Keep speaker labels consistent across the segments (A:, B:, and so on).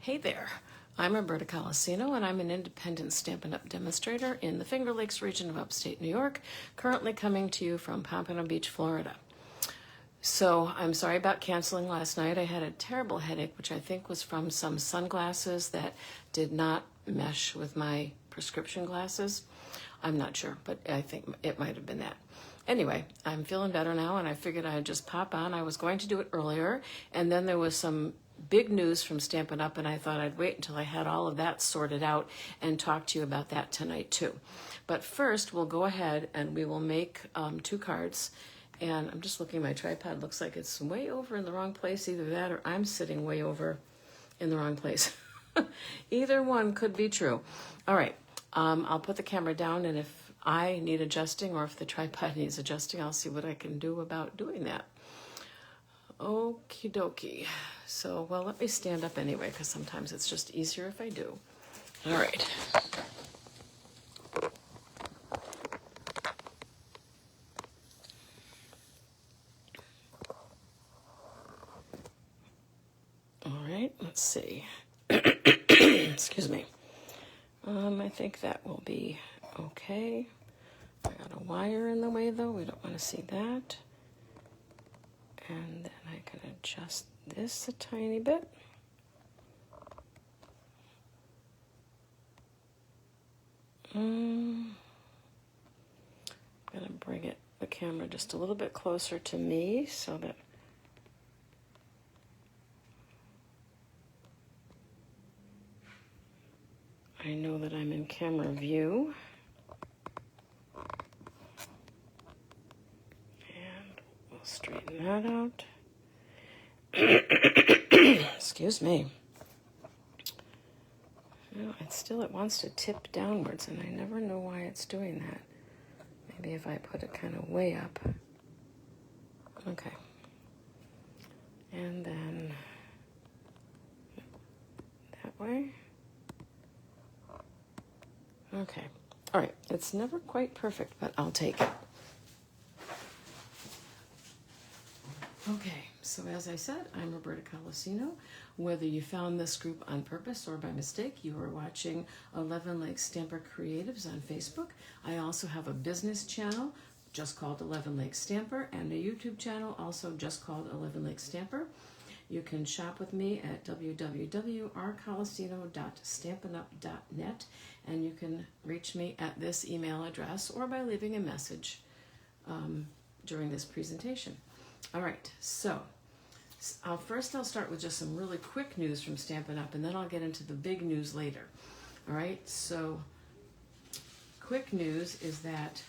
A: Hey there, I'm Roberta Colasino, and I'm an independent Stampin' Up! Demonstrator in the Finger Lakes region of upstate New York, currently coming to you from Pompano Beach, Florida. So I'm sorry about canceling last night. I had a terrible headache, which I think was from some sunglasses that did not mesh with my prescription glasses. I'm not sure, but I think it might have been that. Anyway, I'm feeling better now, and I figured I'd just pop on. I was going to do it earlier, and then there was some big news from Stampin' Up, and I thought I'd wait until I had all of that sorted out and talk to you about that tonight too. But first, we'll go ahead and we will make 2 cards. And I'm just looking, my tripod looks like it's way over in the wrong place. Either that or I'm sitting way over in the wrong place. Either one could be true. All right, I'll put the camera down, and if I need adjusting or if the tripod needs adjusting, I'll see what I can do about doing that. Okie dokie. So, well, let me stand up anyway, because sometimes it's just easier if I do. All right. All right, let's see. Excuse me. I think that will be okay. I got a wire in the way, though. We don't want to see that. And then I can adjust this a tiny bit. I'm going to bring the camera just a little bit closer to me so that I know that I'm in camera view. Straighten that out. Excuse me. No, it wants to tip downwards, and I never know why it's doing that. Maybe if I put it kind of way up. Okay. And then that way. Okay. All right. It's never quite perfect, but I'll take it. Okay, so as I said, I'm Roberta Colasino. Whether you found this group on purpose or by mistake, you are watching 11 Lakes Stamper Creatives on Facebook. I also have a business channel just called 11 Lakes Stamper and a YouTube channel also just called 11 Lakes Stamper. You can shop with me at www.rcolasino.stampinup.net, and you can reach me at this email address or by leaving a message during this presentation. All right, so first I'll start with just some really quick news from Stampin' Up, and then I'll get into the big news later. All right, so quick news is that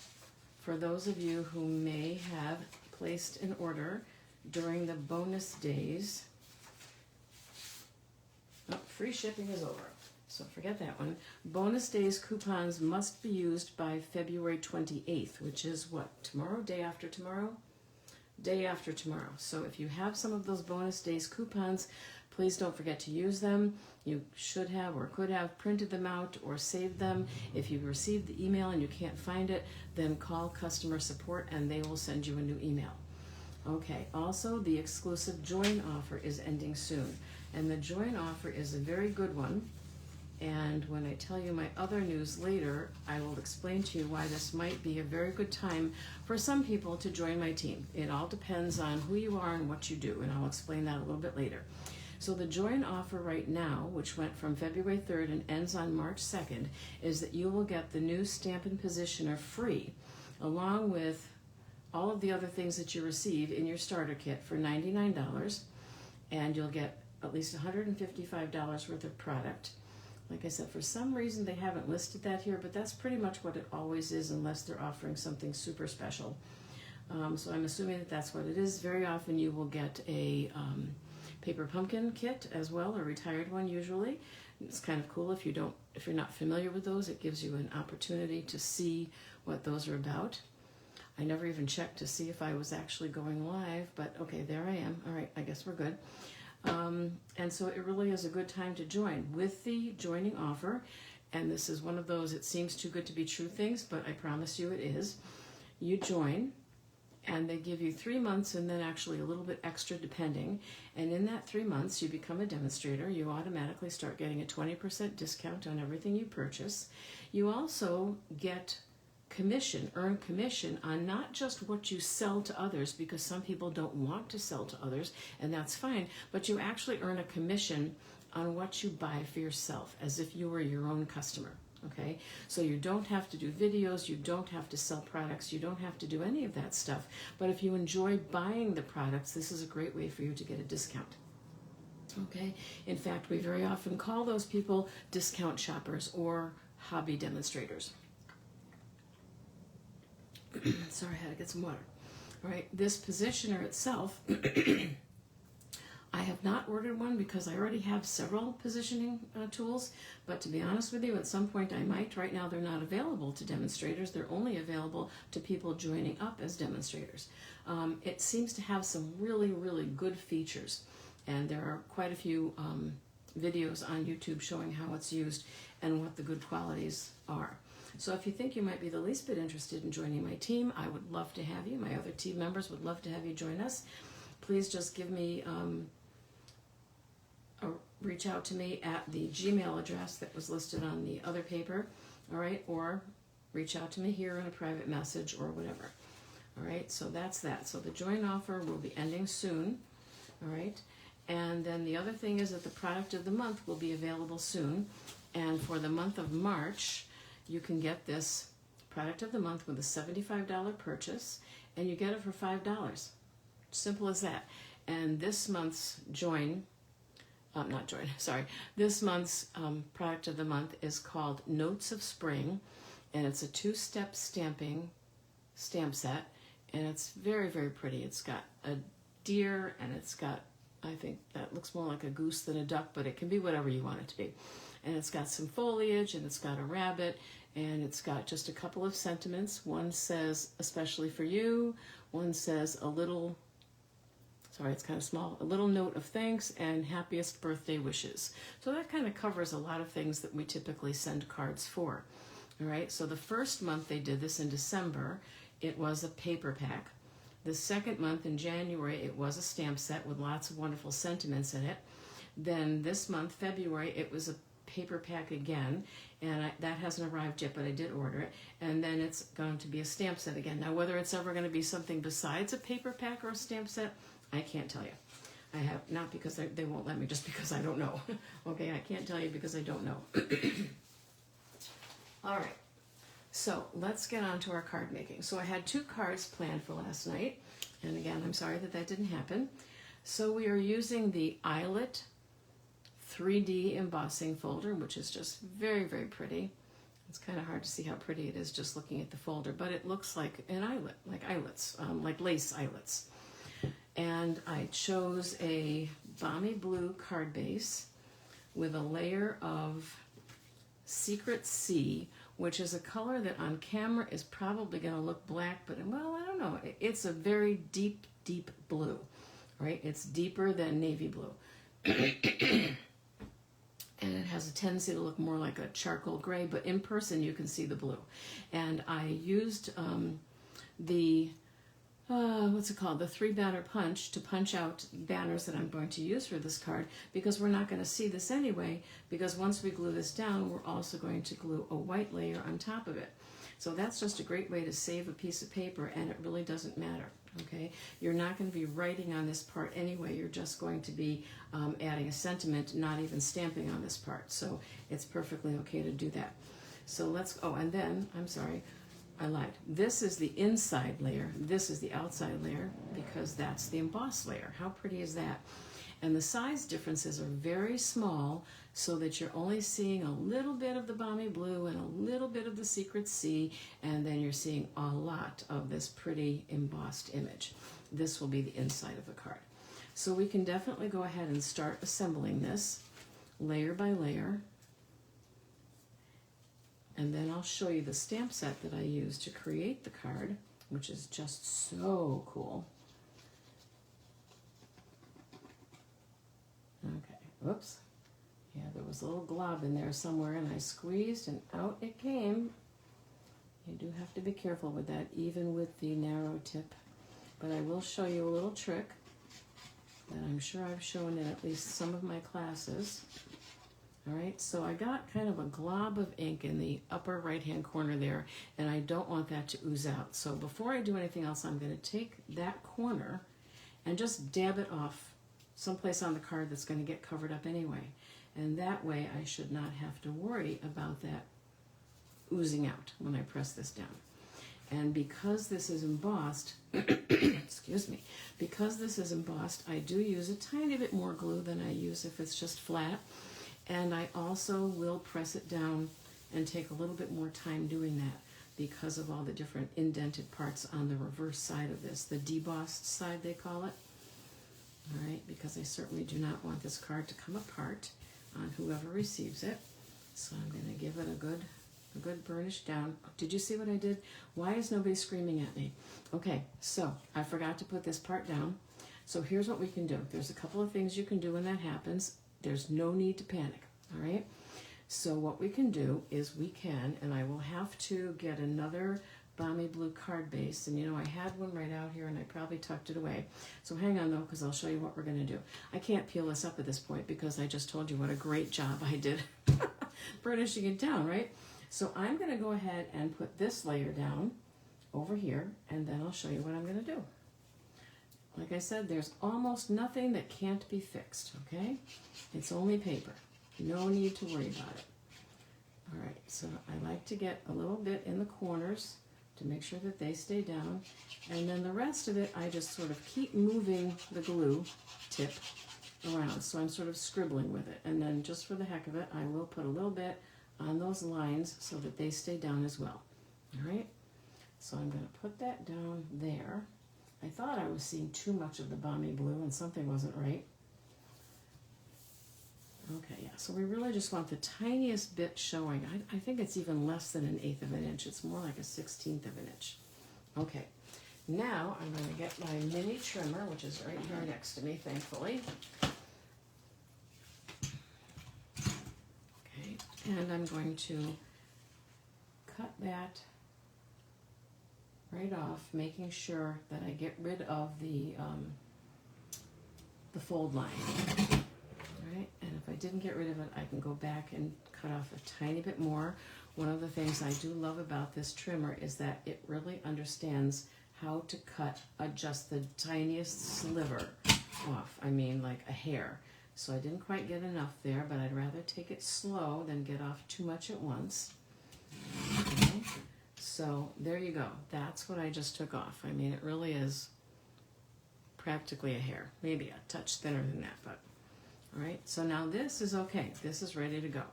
A: for those of you who may have placed an order during the bonus days, free shipping is over, so forget that one. Bonus days coupons must be used by February 28th, which is what, tomorrow, day after tomorrow? Day after tomorrow. So if you have some of those bonus days coupons, please don't forget to use them. You should have or could have printed them out or saved them. If you received the email and you can't find it, then call customer support and they will send you a new email. Okay, also the exclusive join offer is ending soon, and the join offer is a very good one. And when I tell you my other news later, I will explain to you why this might be a very good time for some people to join my team. It all depends on who you are and what you do, and I'll explain that a little bit later. So the join offer right now, which went from February 3rd and ends on March 2nd, is that you will get the new Stampin' Positioner free, along with all of the other things that you receive in your starter kit for $99, and you'll get at least $155 worth of product. Like I said, for some reason they haven't listed that here, but that's pretty much what it always is unless they're offering something super special. So I'm assuming that that's what it is. Very often you will get a paper pumpkin kit as well, a retired one usually. It's kind of cool if you're not familiar with those. It gives you an opportunity to see what those are about. I never even checked to see if I was actually going live, but okay, there I am. All right, I guess we're good. And so it really is a good time to join with the joining offer. And this is one of those, it seems too good to be true things, but I promise you it is. You join, and they give you 3 months and then actually a little bit extra depending. And in that 3 months, you become a demonstrator. You automatically start getting a 20% discount on everything you purchase. You also get commission, earn commission on not just what you sell to others, because some people don't want to sell to others, and that's fine, but you actually earn a commission on what you buy for yourself, as if you were your own customer. Okay, so you don't have to do videos, you don't have to sell products, you don't have to do any of that stuff. But if you enjoy buying the products, this is a great way for you to get a discount. Okay, in fact, we very often call those people discount shoppers or hobby demonstrators. Sorry, I had to get some water. All right, this positioner itself, I have not ordered one because I already have several positioning tools, but to be honest with you, at some point I might. Right now they're not available to demonstrators. They're only available to people joining up as demonstrators. It seems to have some really, really good features, and there are quite a few videos on YouTube showing how it's used and what the good qualities are. So if you think you might be the least bit interested in joining my team, I would love to have you. My other team members would love to have you join us. Please just give me reach out to me at the Gmail address that was listed on the other paper, all right, or reach out to me here in a private message or whatever. All right, so that's that. So the join offer will be ending soon, all right, and then the other thing is that the product of the month will be available soon, and for the month of March, you can get this product of the month with a $75 purchase, and you get it for $5. Simple as that. And this month's this month's product of the month is called Notes of Spring, and it's a 2-step stamp set, and it's very, very pretty. It's got a deer, and it's got, I think that looks more like a goose than a duck, but it can be whatever you want it to be. And it's got some foliage, and it's got a rabbit, and it's got just a couple of sentiments. One says, especially for you. One says it's kind of small, a little note of thanks and happiest birthday wishes. So that kind of covers a lot of things that we typically send cards for. All right, so the first month they did this in December, it was a paper pack. The second month in January, it was a stamp set with lots of wonderful sentiments in it. Then this month, February, it was a paper pack again, and that hasn't arrived yet, but I did order it. And then it's going to be a stamp set again. Now, whether it's ever going to be something besides a paper pack or a stamp set, I can't tell you. I have, not because they won't let me, just because I don't know. Okay, I can't tell you because I don't know. All right, so let's get on to our card making. So I had 2 cards planned for last night, and again, I'm sorry that didn't happen. So we are using the Eyelet 3D embossing folder, which is just very, very pretty. It's kind of hard to see how pretty it is just looking at the folder, but it looks like an eyelet, like eyelets, like lace eyelets. And I chose a balmy blue card base with a layer of Secret Sea, which is a color that on camera is probably going to look black, but well, I don't know. It's a very deep, deep blue, right? It's deeper than navy blue. And it has a tendency to look more like a charcoal gray, but in person you can see the blue. And I used the 3-banner punch to punch out banners that I'm going to use for this card, because we're not going to see this anyway, because once we glue this down, we're also going to glue a white layer on top of it. So that's just a great way to save a piece of paper, and it really doesn't matter, okay? You're not going to be writing on this part anyway. You're just going to be adding a sentiment, not even stamping on this part. So it's perfectly okay to do that. So and then, I'm sorry, I lied. This is the inside layer. This is the outside layer, because that's the embossed layer. How pretty is that? And the size differences are very small, so that you're only seeing a little bit of the balmy blue and a little bit of the Secret Sea, and then you're seeing a lot of this pretty embossed image. This will be the inside of the card. So we can definitely go ahead and start assembling this layer by layer. And then I'll show you the stamp set that I used to create the card, which is just so cool. Okay, whoops. Yeah, there was a little glob in there somewhere, and I squeezed and out it came. You do have to be careful with that, even with the narrow tip. but I will show you a little trick that I'm sure I've shown in at least some of my classes. All right, so I got kind of a glob of ink in the upper right-hand corner there, and I don't want that to ooze out. So before I do anything else, I'm going to take that corner and just dab it off someplace on the card that's going to get covered up anyway. And that way I should not have to worry about that oozing out when I press this down. And because this is embossed, excuse me, because this is embossed, I do use a tiny bit more glue than I use if it's just flat. And I also will press it down and take a little bit more time doing that because of all the different indented parts on the reverse side of this, the debossed side they call it. All right, because I certainly do not want this card to come apart on whoever receives it. So I'm going to give it a good burnish down. Did you see what I did? Why is nobody screaming at me? Okay, so I forgot to put this part down. So here's what we can do. There's a couple of things you can do when that happens. There's no need to panic, all right? So what we can do is we can, and I will have to get another Balmy Blue card base, and you know I had one right out here and I probably tucked it away. So hang on though, because I'll show you what we're going to do. I can't peel this up at this point because I just told you what a great job I did burnishing it down, right? So I'm going to go ahead and put this layer down over here, and then I'll show you what I'm going to do. Like I said, there's almost nothing that can't be fixed, okay? It's only paper. No need to worry about it. All right, so I like to get a little bit in the corners to make sure that they stay down. And then the rest of it, I just sort of keep moving the glue tip around. So I'm sort of scribbling with it. And then just for the heck of it, I will put a little bit on those lines so that they stay down as well. All right, so I'm going to put that down there. I thought I was seeing too much of the Balmy Blue and something wasn't right. Okay, yeah, so we really just want the tiniest bit showing. I think it's even less than 1/8 of an inch. It's more like a 1/16 of an inch. Okay, now I'm going to get my mini trimmer, which is right here next to me, thankfully. Okay, and I'm going to cut that right off, making sure that I get rid of the fold line. All right, and if I didn't get rid of it, I can go back and cut off a tiny bit more. One of the things I do love about this trimmer is that it really understands how to cut just the tiniest sliver off. I mean, like a hair. So I didn't quite get enough there, but I'd rather take it slow than get off too much at once. Okay. So there you go. That's what I just took off. I mean, it really is practically a hair, maybe a touch thinner than that, but all right. So now this is okay. This is ready to go.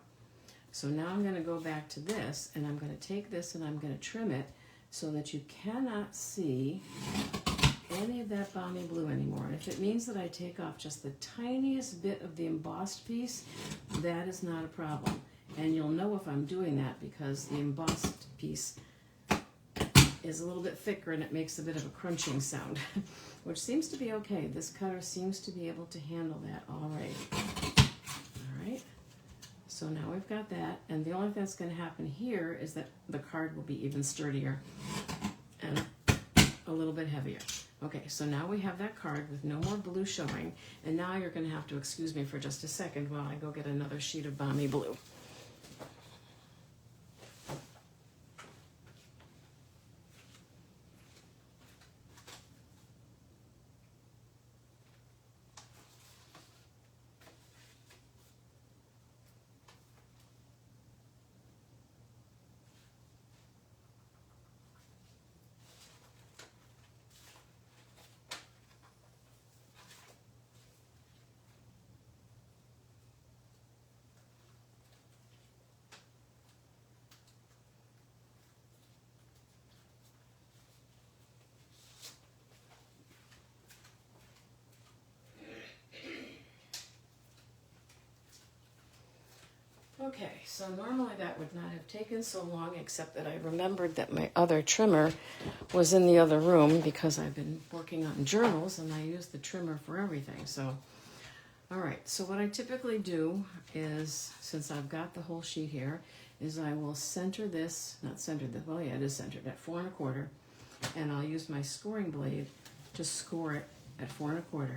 A: So now I'm going to go back to this, and I'm going to take this and I'm going to trim it so that you cannot see any of that Balmy Blue anymore. And if it means that I take off just the tiniest bit of the embossed piece, that is not a problem. And you'll know if I'm doing that because the embossed piece is a little bit thicker and it makes a bit of a crunching sound, which seems to be okay. This cutter seems to be able to handle that all right. All right, so now we've got that, and the only thing that's going to happen here is that the card will be even sturdier and a little bit heavier. Okay, so now we have that card with no more blue showing, and now you're going to have to excuse me for just a second while I go get another sheet of Balmy Blue. Okay, so normally that would not have taken so long, except that I remembered that my other trimmer was in the other room because I've been working on journals and I use the trimmer for everything. So, all right, so what I typically do is, since I've got the whole sheet here, is I will center this, not center this, well yeah, it is centered at 4 1/4, and I'll use my scoring blade just score it at 4 1/4,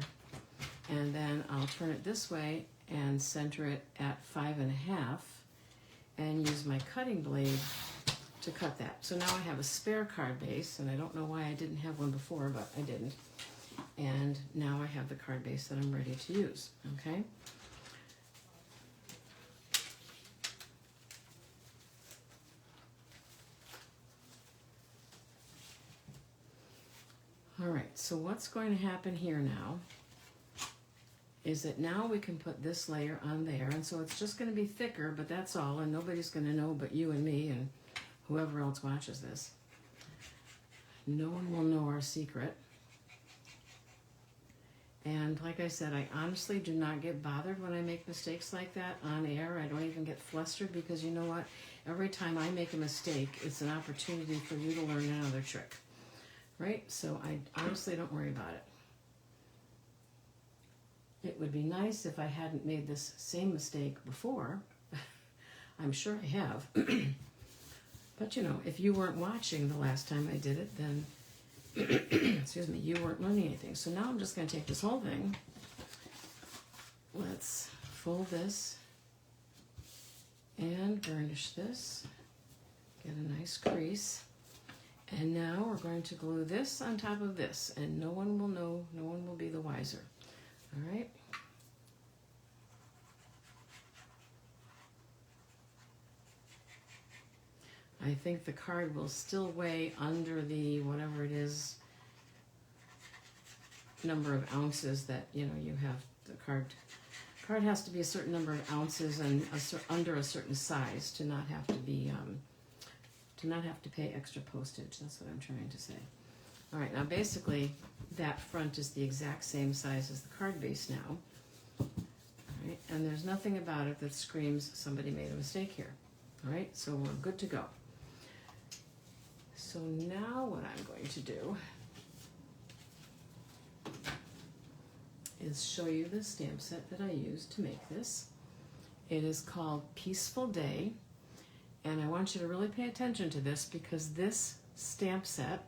A: and then I'll turn it this way and center it at 5 1/2, and use my cutting blade to cut that. So now I have a spare card base, and I don't know why I didn't have one before, but I didn't. And now I have the card base that I'm ready to use, okay? All right, so what's going to happen here now is that now we can put this layer on there, and so it's just going to be thicker, but that's all, and nobody's going to know but you and me and whoever else watches this. No one will know our secret. And like I said, I honestly do not get bothered when I make mistakes like that on air. I don't even get flustered, because you know what? Every time I make a mistake, it's an opportunity for you to learn another trick. Right? So I honestly don't worry about it. It would be nice if I hadn't made this same mistake before. I'm sure I have. But you know, if you weren't watching the last time I did it, then excuse me, you weren't learning anything. So now I'm just going to take this whole thing. Let's fold this and burnish this. Get a nice crease. And now we're going to glue this on top of this, and no one will know, no one will be the wiser. All right? I think the card will still weigh under the, whatever it is, number of ounces that, you know, you have. The card has to be a certain number of ounces and under a certain size to not have to be, to not have to pay extra postage. That's what I'm trying to say. All right, now basically that front is the exact same size as the card base now. All right, and there's nothing about it that screams somebody made a mistake here. All right, so we're good to go. So now what I'm going to do is show you the stamp set that I used to make this. It is called Peaceful Day, and I want you to really pay attention to this, because this stamp set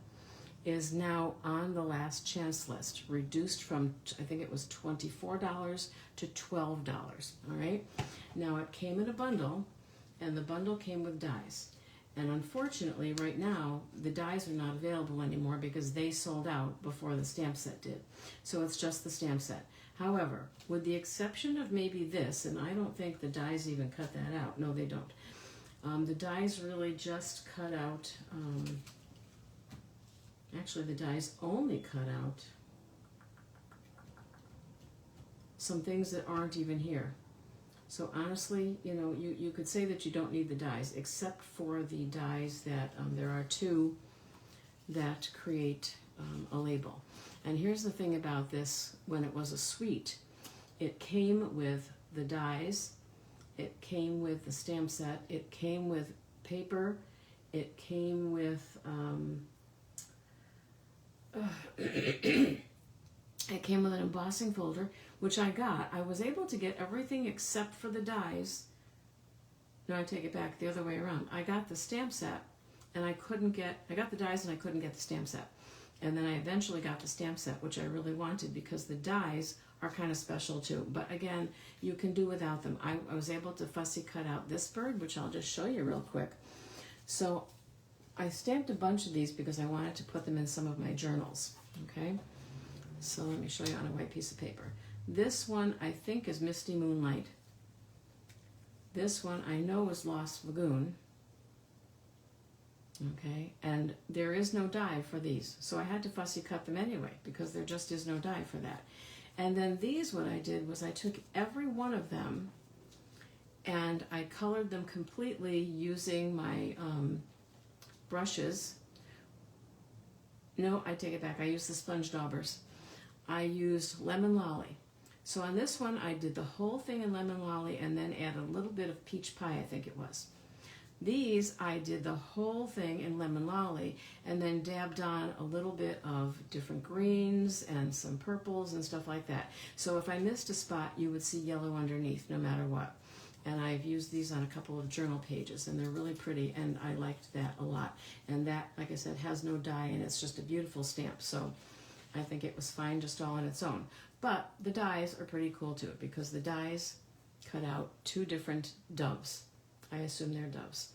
A: is now on the last chance list, reduced from, I think it was $24 to $12, all right? Now it came in a bundle, and the bundle came with dies. And unfortunately, right now, the dies are not available anymore because they sold out before the stamp set did. So it's just the stamp set. However, with the exception of maybe this, and I don't think the dies even cut that out. No, they don't. The dies really just cut out, actually the dies only cut out some things that aren't even here. So honestly, you know, you could say that you don't need the dies, except for the dies that, there are two that create a label. And here's the thing about this: when it was a suite, it came with the dies, it came with the stamp set, it came with paper, it came with, it came with an embossing folder, which I got. I was able to get everything except for the dies. No, I take it back, the other way around. I got the stamp set, and I got the dies and I couldn't get the stamp set. And then I eventually got the stamp set, which I really wanted, because the dies are kind of special too. But again, you can do without them. I was able to fussy cut out this bird, which I'll just show you real quick. So I stamped a bunch of these because I wanted to put them in some of my journals, okay? So let me show you on a white piece of paper. This one I think is Misty Moonlight. This one I know is Lost Lagoon. Okay, and there is no die for these, so I had to fussy cut them anyway, because there just is no die for that. And then these, what I did was I took every one of them and I colored them completely using my brushes. No, I take it back. I used the sponge daubers. I used Lemon Lolly. So on this one, I did the whole thing in Lemon Lolly and then add a little bit of Peach Pie, I think it was. These, I did the whole thing in Lemon Lolly and then dabbed on a little bit of different greens and some purples and stuff like that. So if I missed a spot, you would see yellow underneath no matter what. And I've used these on a couple of journal pages, and they're really pretty, and I liked that a lot. And that, like I said, has no die, and it's just a beautiful stamp. So I think it was fine just all on its own. But the dies are pretty cool too, because the dies cut out 2 different doves. I assume they're doves.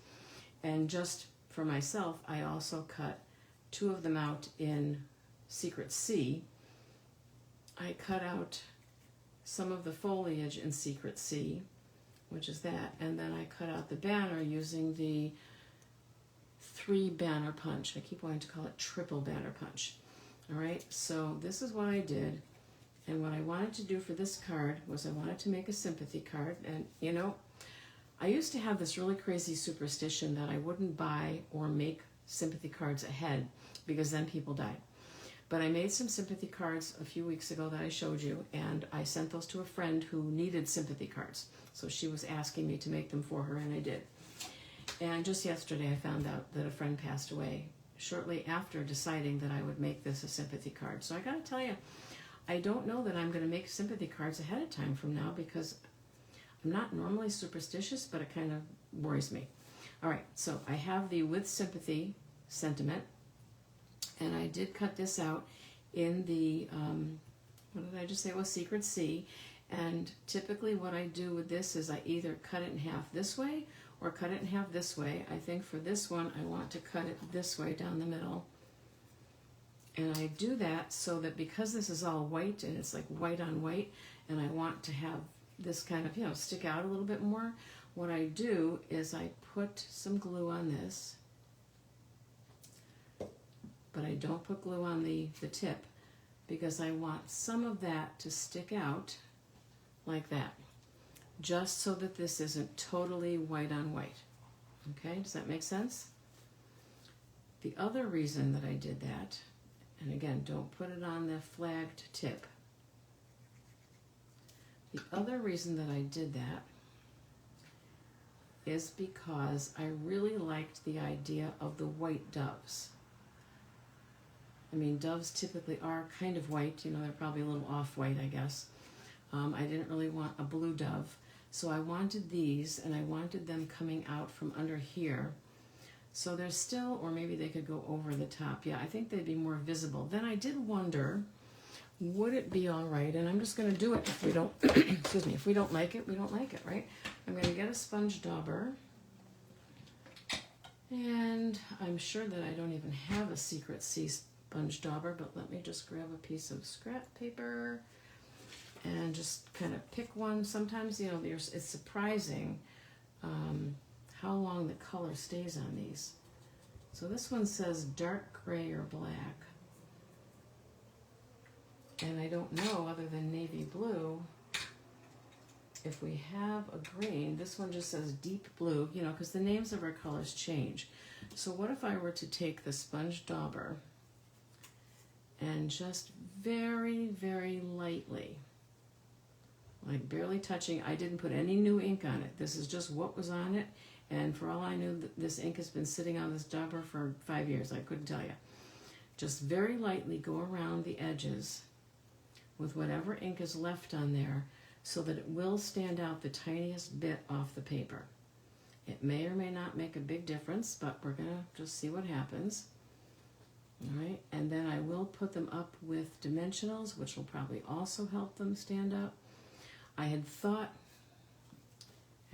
A: And just for myself, I also cut 2 of them out in Secret C. I cut out some of the foliage in Secret C, which is that, and then I cut out the banner using the 3 banner punch. I keep wanting to call it triple banner punch. All right, so this is what I did, and what I wanted to do for this card was I wanted to make a sympathy card. And you know, I used to have this really crazy superstition that I wouldn't buy or make sympathy cards ahead because then people died. But I made some sympathy cards a few weeks ago that I showed you, and I sent those to a friend who needed sympathy cards. So she was asking me to make them for her, and I did. And just yesterday I found out that a friend passed away shortly after deciding that I would make this a sympathy card. So I gotta tell you, I don't know that I'm gonna make sympathy cards ahead of time from now, because I'm not normally superstitious, but it kind of worries me. All right, so I have the With Sympathy sentiment, and I did cut this out in the, what did I just say? It was Secret C. And typically what I do with this is I either cut it in half this way or cut it in half this way. I think for this one, I want to cut it this way down the middle. And I do that so that because this is all white and it's like white on white, and I want to have this kind of, you know, stick out a little bit more, what I do is I put some glue on this, but I don't put glue on the tip because I want some of that to stick out like that, just so that this isn't totally white on white. Okay, does that make sense? The other reason that I did that, and again, don't put it on the flagged tip. The other reason that I did that is because I really liked the idea of the white doves. I mean, doves typically are kind of white, you know, they're probably a little off-white, I guess. I didn't really want a blue dove, so I wanted these, and I wanted them coming out from under here. So they're still, or maybe they could go over the top. Yeah, I think they'd be more visible. Then I did wonder, would it be all right, and I'm just going to do it if we don't, excuse me, if we don't like it, we don't like it, right? I'm going to get a sponge dauber, and I'm sure that I don't even have a Secret C sponge dauber, but let me just grab a piece of scrap paper and just kind of pick one. Sometimes, you know, it's surprising how long the color stays on these. So this one says dark gray or black. And I don't know, other than navy blue, if we have a green. This one just says deep blue, you know, because the names of our colors change. So what if I were to take the sponge dauber and just very, very lightly, like barely touching, I didn't put any new ink on it. This is just what was on it. And for all I knew, this ink has been sitting on this dauber for 5 years. I couldn't tell you. Just very lightly go around the edges with whatever ink is left on there so that it will stand out the tiniest bit off the paper. It may or may not make a big difference, but we're going to just see what happens. All right, and then I will put them up with dimensionals, which will probably also help them stand up. I had thought,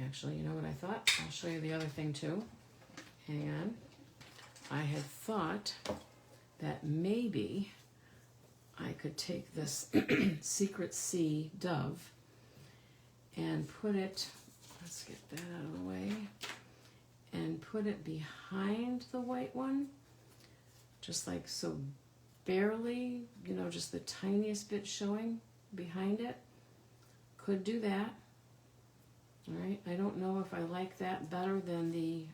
A: actually, you know what I thought? I'll show you the other thing too. Hang on. I had thought that maybe I could take this Secret C dove and put it, let's get that out of the way, and put it behind the white one, just like so, barely, you know, just the tiniest bit showing behind it. Could do that. All right, I don't know if I like that better than the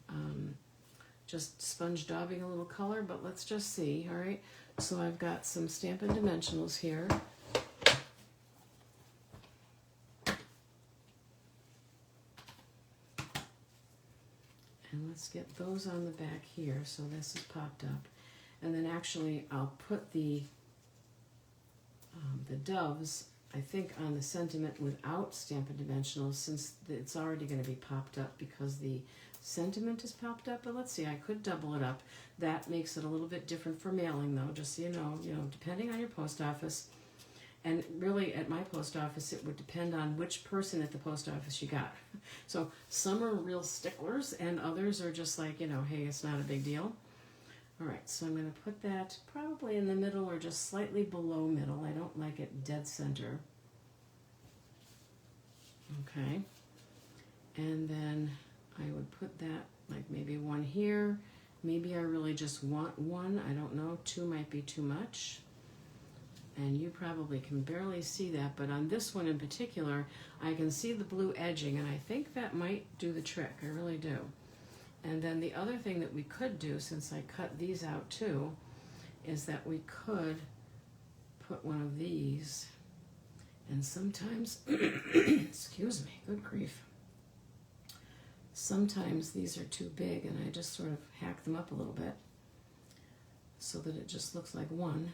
A: just sponge daubing a little color, but let's just see. All right, so I've got some Stampin' Dimensionals here. And let's get those on the back here, so this is popped up. And then actually I'll put the doves, I think, on the sentiment without Stampin' Dimensionals, since it's already going to be popped up because the sentiment has popped up, but let's see, I could double it up. That makes it a little bit different for mailing though, just so you know, depending on your post office. And really at my post office, it would depend on which person at the post office you got. So some are real sticklers and others are just like, hey, it's not a big deal. All right, so I'm going to put that probably in the middle or just slightly below middle. I don't like it dead center. Okay, and then I would put that like maybe one here. Maybe I really just want one. I don't know. 2 might be too much. And you probably can barely see that, but on this one in particular, I can see the blue edging, and I think that might do the trick. I really do. And then the other thing that we could do, since I cut these out too, is that we could put one of these, and sometimes, excuse me, good grief. Sometimes these are too big, and I just sort of hack them up a little bit so that it just looks like one.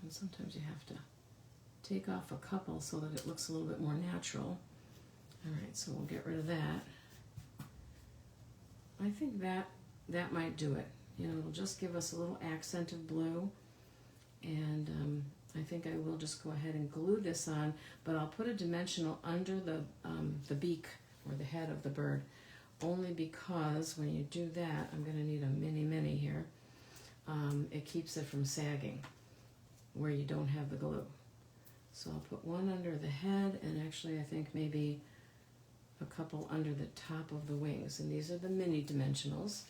A: And sometimes you have to take off a couple so that it looks a little bit more natural. All right, so we'll get rid of that. I think that might do it. It'll just give us a little accent of blue. And I think I will just go ahead and glue this on, but I'll put a dimensional under the beak or the head of the bird, only because when you do that, I'm going to need a mini here. It keeps it from sagging where you don't have the glue. So I'll put one under the head, and actually I think maybe a couple under the top of the wings. And these are the mini dimensionals.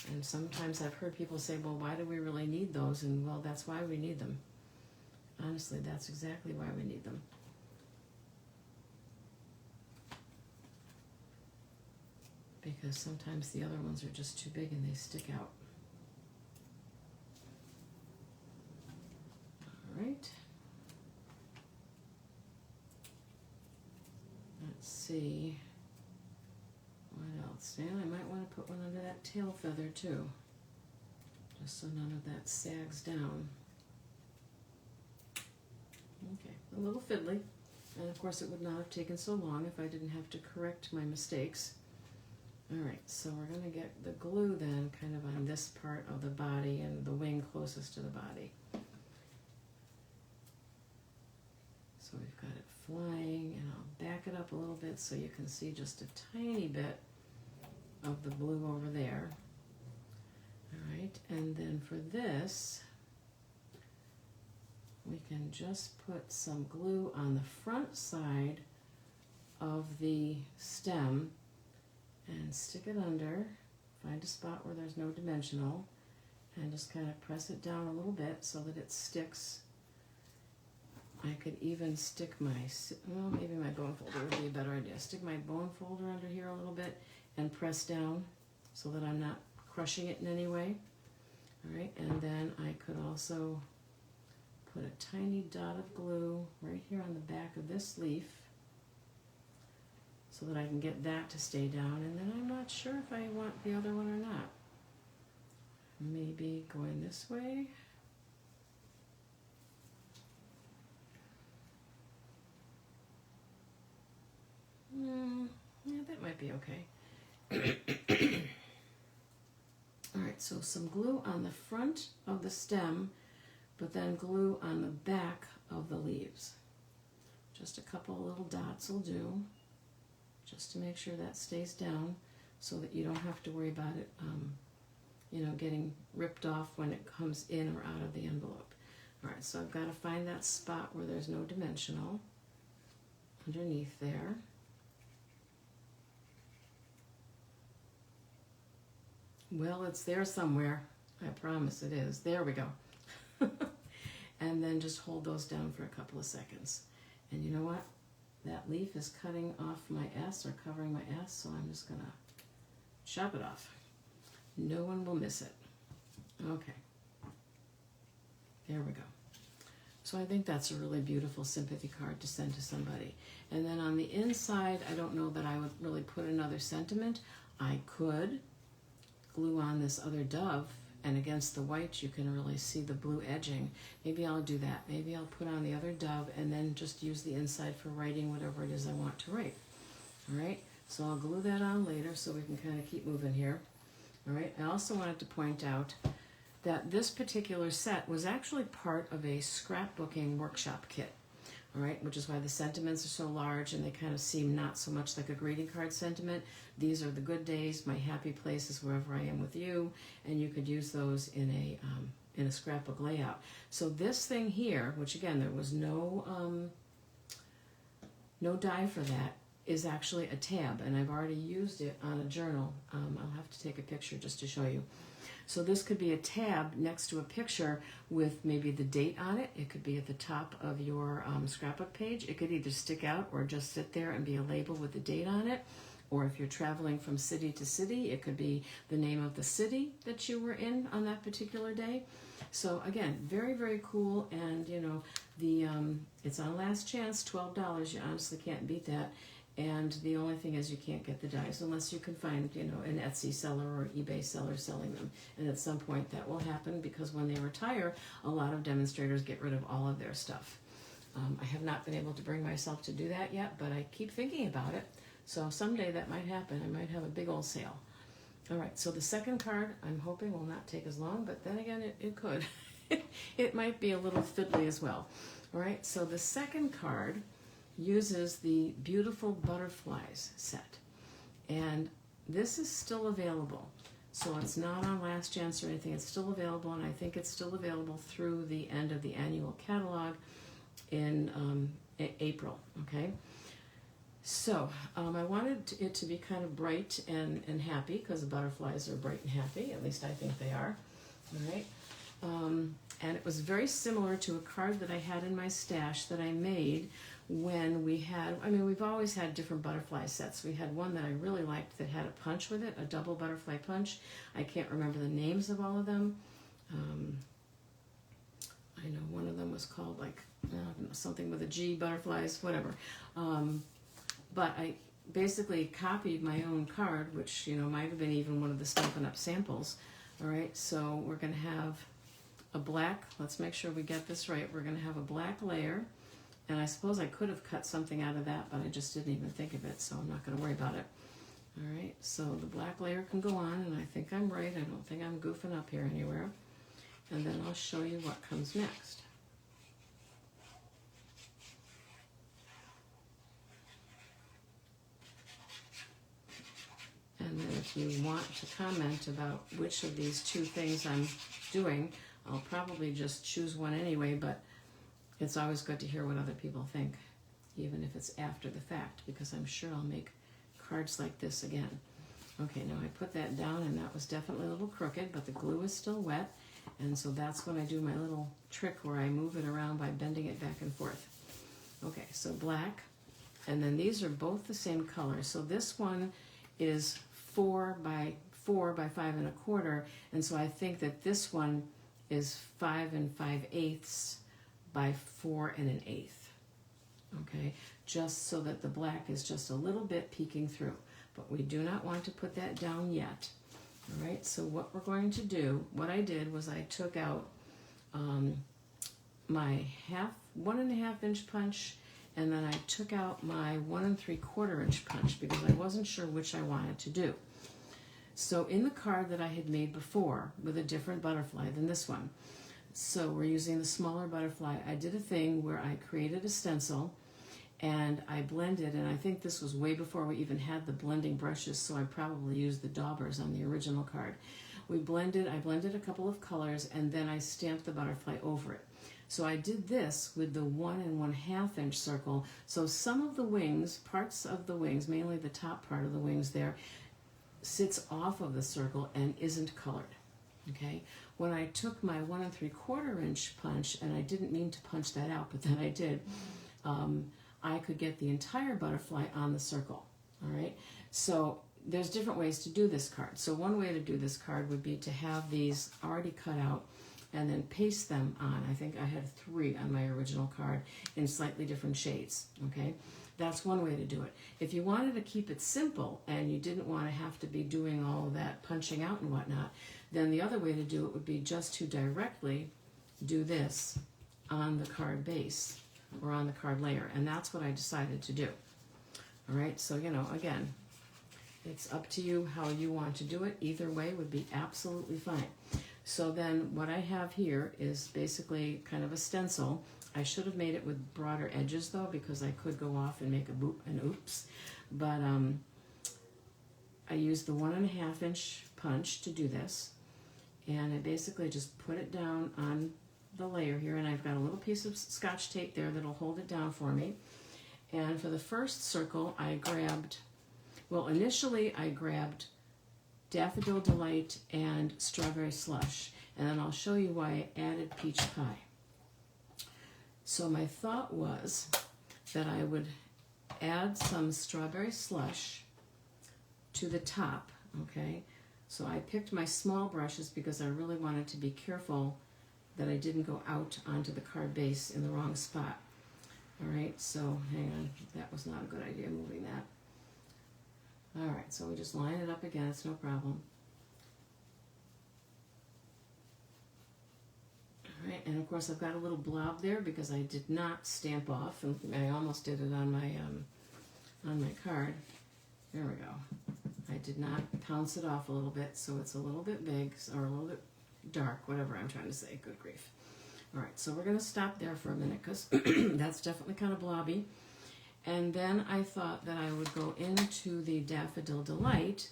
A: And sometimes I've heard people say, well, why do we really need those? And well, that's why we need them. Honestly, that's exactly why we need them. Because sometimes the other ones are just too big and they stick out. All right. Let's see. What else? And I might want to put one under that tail feather too, just so none of that sags down. Okay, a little fiddly, and of course it would not have taken so long if I didn't have to correct my mistakes. All right, so we're going to get the glue then kind of on this part of the body and the wing closest to the body. So we've got it flying, and I'll back it up a little bit so you can see just a tiny bit of the blue over there. All right, and then for this, we can just put some glue on the front side of the stem and stick it under, find a spot where there's no dimensional, and just kind of press it down a little bit so that it sticks. I could even stick my, well, maybe my bone folder would be a better idea. Stick my bone folder under here a little bit and press down so that I'm not crushing it in any way. All right, and then I could also put a tiny dot of glue right here on the back of this leaf so that I can get that to stay down, and then I'm not sure if I want the other one or not. Maybe going this way. Yeah, that might be okay. All right, so some glue on the front of the stem, but then glue on the back of the leaves. Just a couple little dots will do, just to make sure that stays down so that you don't have to worry about it, getting ripped off when it comes in or out of the envelope. All right, so I've got to find that spot where there's no dimensional underneath there. Well, it's there somewhere. I promise it is. There we go. And then just hold those down for a couple of seconds. And you know what? That leaf is cutting off my S or covering my S, so I'm just going to chop it off. No one will miss it. Okay. There we go. So I think that's a really beautiful sympathy card to send to somebody. And then on the inside, I don't know that I would really put another sentiment. I could glue on this other dove, and against the white you can really see the blue edging. Maybe I'll do that. Maybe I'll put on the other dove and then just use the inside for writing whatever it is I want to write. All right, So I'll glue that on later so we can kind of keep moving here. All right, I also wanted to point out that this particular set was actually part of a scrapbooking workshop kit. All right, which is why the sentiments are so large and they kind of seem not so much like a greeting card sentiment. These are the good days, my happy places wherever I am with you, and you could use those in a scrapbook layout. So this thing here, which again there was no die for that, is actually a tab, and I've already used it on a journal. I'll have to take a picture just to show you. So this could be a tab next to a picture with maybe the date on it. It could be at the top of your scrapbook page. It could either stick out or just sit there and be a label with the date on it. Or if you're traveling from city to city, it could be the name of the city that you were in on that particular day. So again, very, very cool. And you know, it's on last chance, $12. You honestly can't beat that. And the only thing is you can't get the dies unless you can find, you know, an Etsy seller or eBay seller selling them. And at some point that will happen, because when they retire, a lot of demonstrators get rid of all of their stuff. I have not been able to bring myself to do that yet, but I keep thinking about it. So someday that might happen. I might have a big old sale. All right, so the second card I'm hoping will not take as long, but then again it could. It might be a little fiddly as well. All right, so the second card uses the Beautiful Butterflies set, and this is still available, so it's not on last chance or anything. It's still available, and I think it's still available through the end of the annual catalog in April. Okay, so I wanted it to be kind of bright and happy, because the butterflies are bright and happy, at least I think they are. All right, and it was very similar to a card that I had in my stash that I made when we had, I mean, we've always had different butterfly sets. We had one that I really liked that had a punch with it, a double butterfly punch. I can't remember the names of all of them. I know one of them was called like something with a G, butterflies, whatever. But I basically copied my own card, which, you know, might have been even one of the Stampin' Up samples. All right, so we're going to have a black, let's make sure we get this right. We're going to have a black layer. And I suppose I could have cut something out of that, but I just didn't even think of it, so I'm not going to worry about it. All right, so the black layer can go on, and I think I'm right. I don't think I'm goofing up here anywhere. And then I'll show you what comes next. And then if you want to comment about which of these two things I'm doing, I'll probably just choose one anyway, but it's always good to hear what other people think, even if it's after the fact, because I'm sure I'll make cards like this again. Okay, now I put that down, and that was definitely a little crooked, but the glue is still wet, and so that's when I do my little trick where I move it around by bending it back and forth. Okay, so black, and then these are both the same color. So this one is 4 by 4 by 5 1/4, and so I think that this one is 5 5/8 by 4 1/8. Okay, just so that the black is just a little bit peeking through, but we do not want to put that down yet. All right, so what we're going to do, what I did was I took out my 1.5 inch punch, and then I took out my 1 3/4 inch punch, because I wasn't sure which I wanted to do. So in the card that I had made before with a different butterfly than this one, so we're using the smaller butterfly, I did a thing where I created a stencil and I blended, and I think this was way before we even had the blending brushes, so I probably used the daubers on the original card. I blended a couple of colors, and then I stamped the butterfly over it. So I did this with the 1 1/2 inch circle. So some of the wings, parts of the wings, mainly the top part of the wings there, sits off of the circle and isn't colored. Okay, when I took my 1 3/4 inch punch, and I didn't mean to punch that out, but then I did, I could get the entire butterfly on the circle. All right, so there's different ways to do this card. So one way to do this card would be to have these already cut out and then paste them on. I think I had 3 on my original card in slightly different shades. Okay, that's one way to do it. If you wanted to keep it simple and you didn't want to have to be doing all of that punching out and whatnot, then the other way to do it would be just to directly do this on the card base or on the card layer, and that's what I decided to do. All right, so, you know, again, It's up to you how you want to do it. Either way would be absolutely fine. So then what I have here is basically kind of a stencil. I should have made it with broader edges though, because I could go off and make an oops. But I used the 1.5 inch punch to do this. And I basically just put it down on the layer here, and I've got a little piece of Scotch tape there that'll hold it down for me. And for the first circle, I grabbed, well, initially I grabbed Daffodil Delight and Strawberry Slush, and then I'll show you why I added Peach Pie. So my thought was that I would add some Strawberry Slush to the top, okay? So I picked my small brushes because I really wanted to be careful that I didn't go out onto the card base in the wrong spot. All right, so hang on, that was not a good idea, moving that. All right, so we just line it up again, it's no problem. All right, and of course I've got a little blob there because I did not stamp off, and I almost did it on my card. There we go. I did not pounce it off a little bit, so it's a little bit big, or a little bit dark, whatever I'm trying to say, good grief. All right, so we're gonna stop there for a minute because that's definitely kind of blobby. And then I thought that I would go into the Daffodil Delight,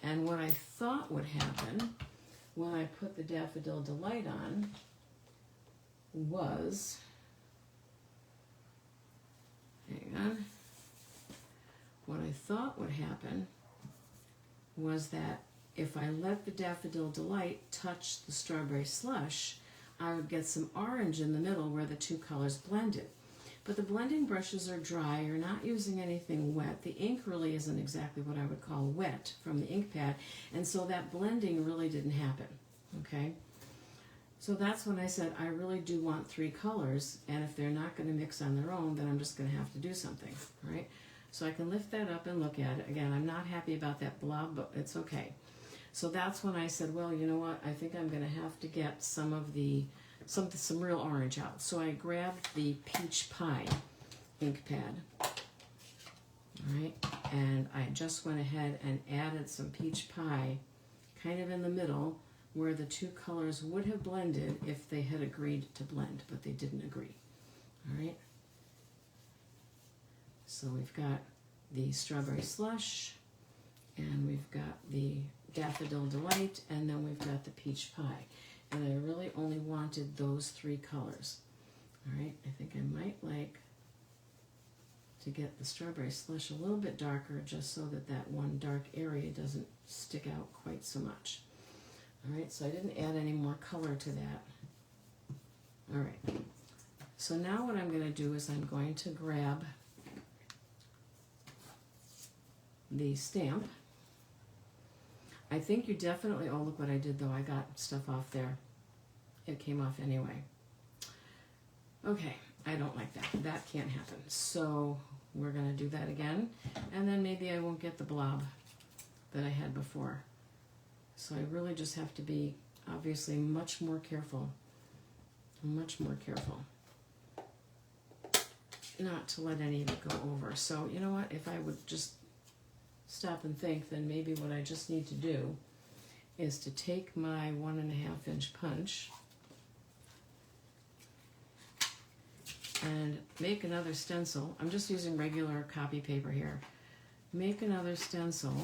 A: and what I thought would happen when I put the Daffodil Delight on was, hang on, what I thought would happen was that if I let the Daffodil Delight touch the Strawberry Slush, I would get some orange in the middle where the two colors blended. But the blending brushes are dry, you're not using anything wet. The ink really isn't exactly what I would call wet from the ink pad, and so that blending really didn't happen, okay? So that's when I said I really do want 3 colors, and if they're not going to mix on their own, then I'm just going to have to do something, right? So I can lift that up and look at it. Again, I'm not happy about that blob, but it's okay. So that's when I said, well, you know what? I think I'm going to have to get some of the, some real orange out. So I grabbed the Peach Pie ink pad, all right? And I just went ahead and added some Peach Pie kind of in the middle where the two colors would have blended if they had agreed to blend, but they didn't agree, all right? So we've got the Strawberry Slush, and we've got the Daffodil Delight, and then we've got the Peach Pie. And I really only wanted those 3 colors. All right, I think I might like to get the Strawberry Slush a little bit darker just so that that one dark area doesn't stick out quite so much. All right, so I didn't add any more color to that. All right, so now what I'm going to do is I'm going to grab the stamp. I think you definitely, oh look what I did though, I got stuff off there. It came off anyway. Okay, I don't like that. That can't happen. So we're gonna do that again, and then maybe I won't get the blob that I had before. So I really just have to be obviously much more careful not to let any of it go over. So you know what, if I would just stop and think, then maybe what I just need to do is to take my 1.5 inch punch and make another stencil. I'm just using regular copy paper here. Make another stencil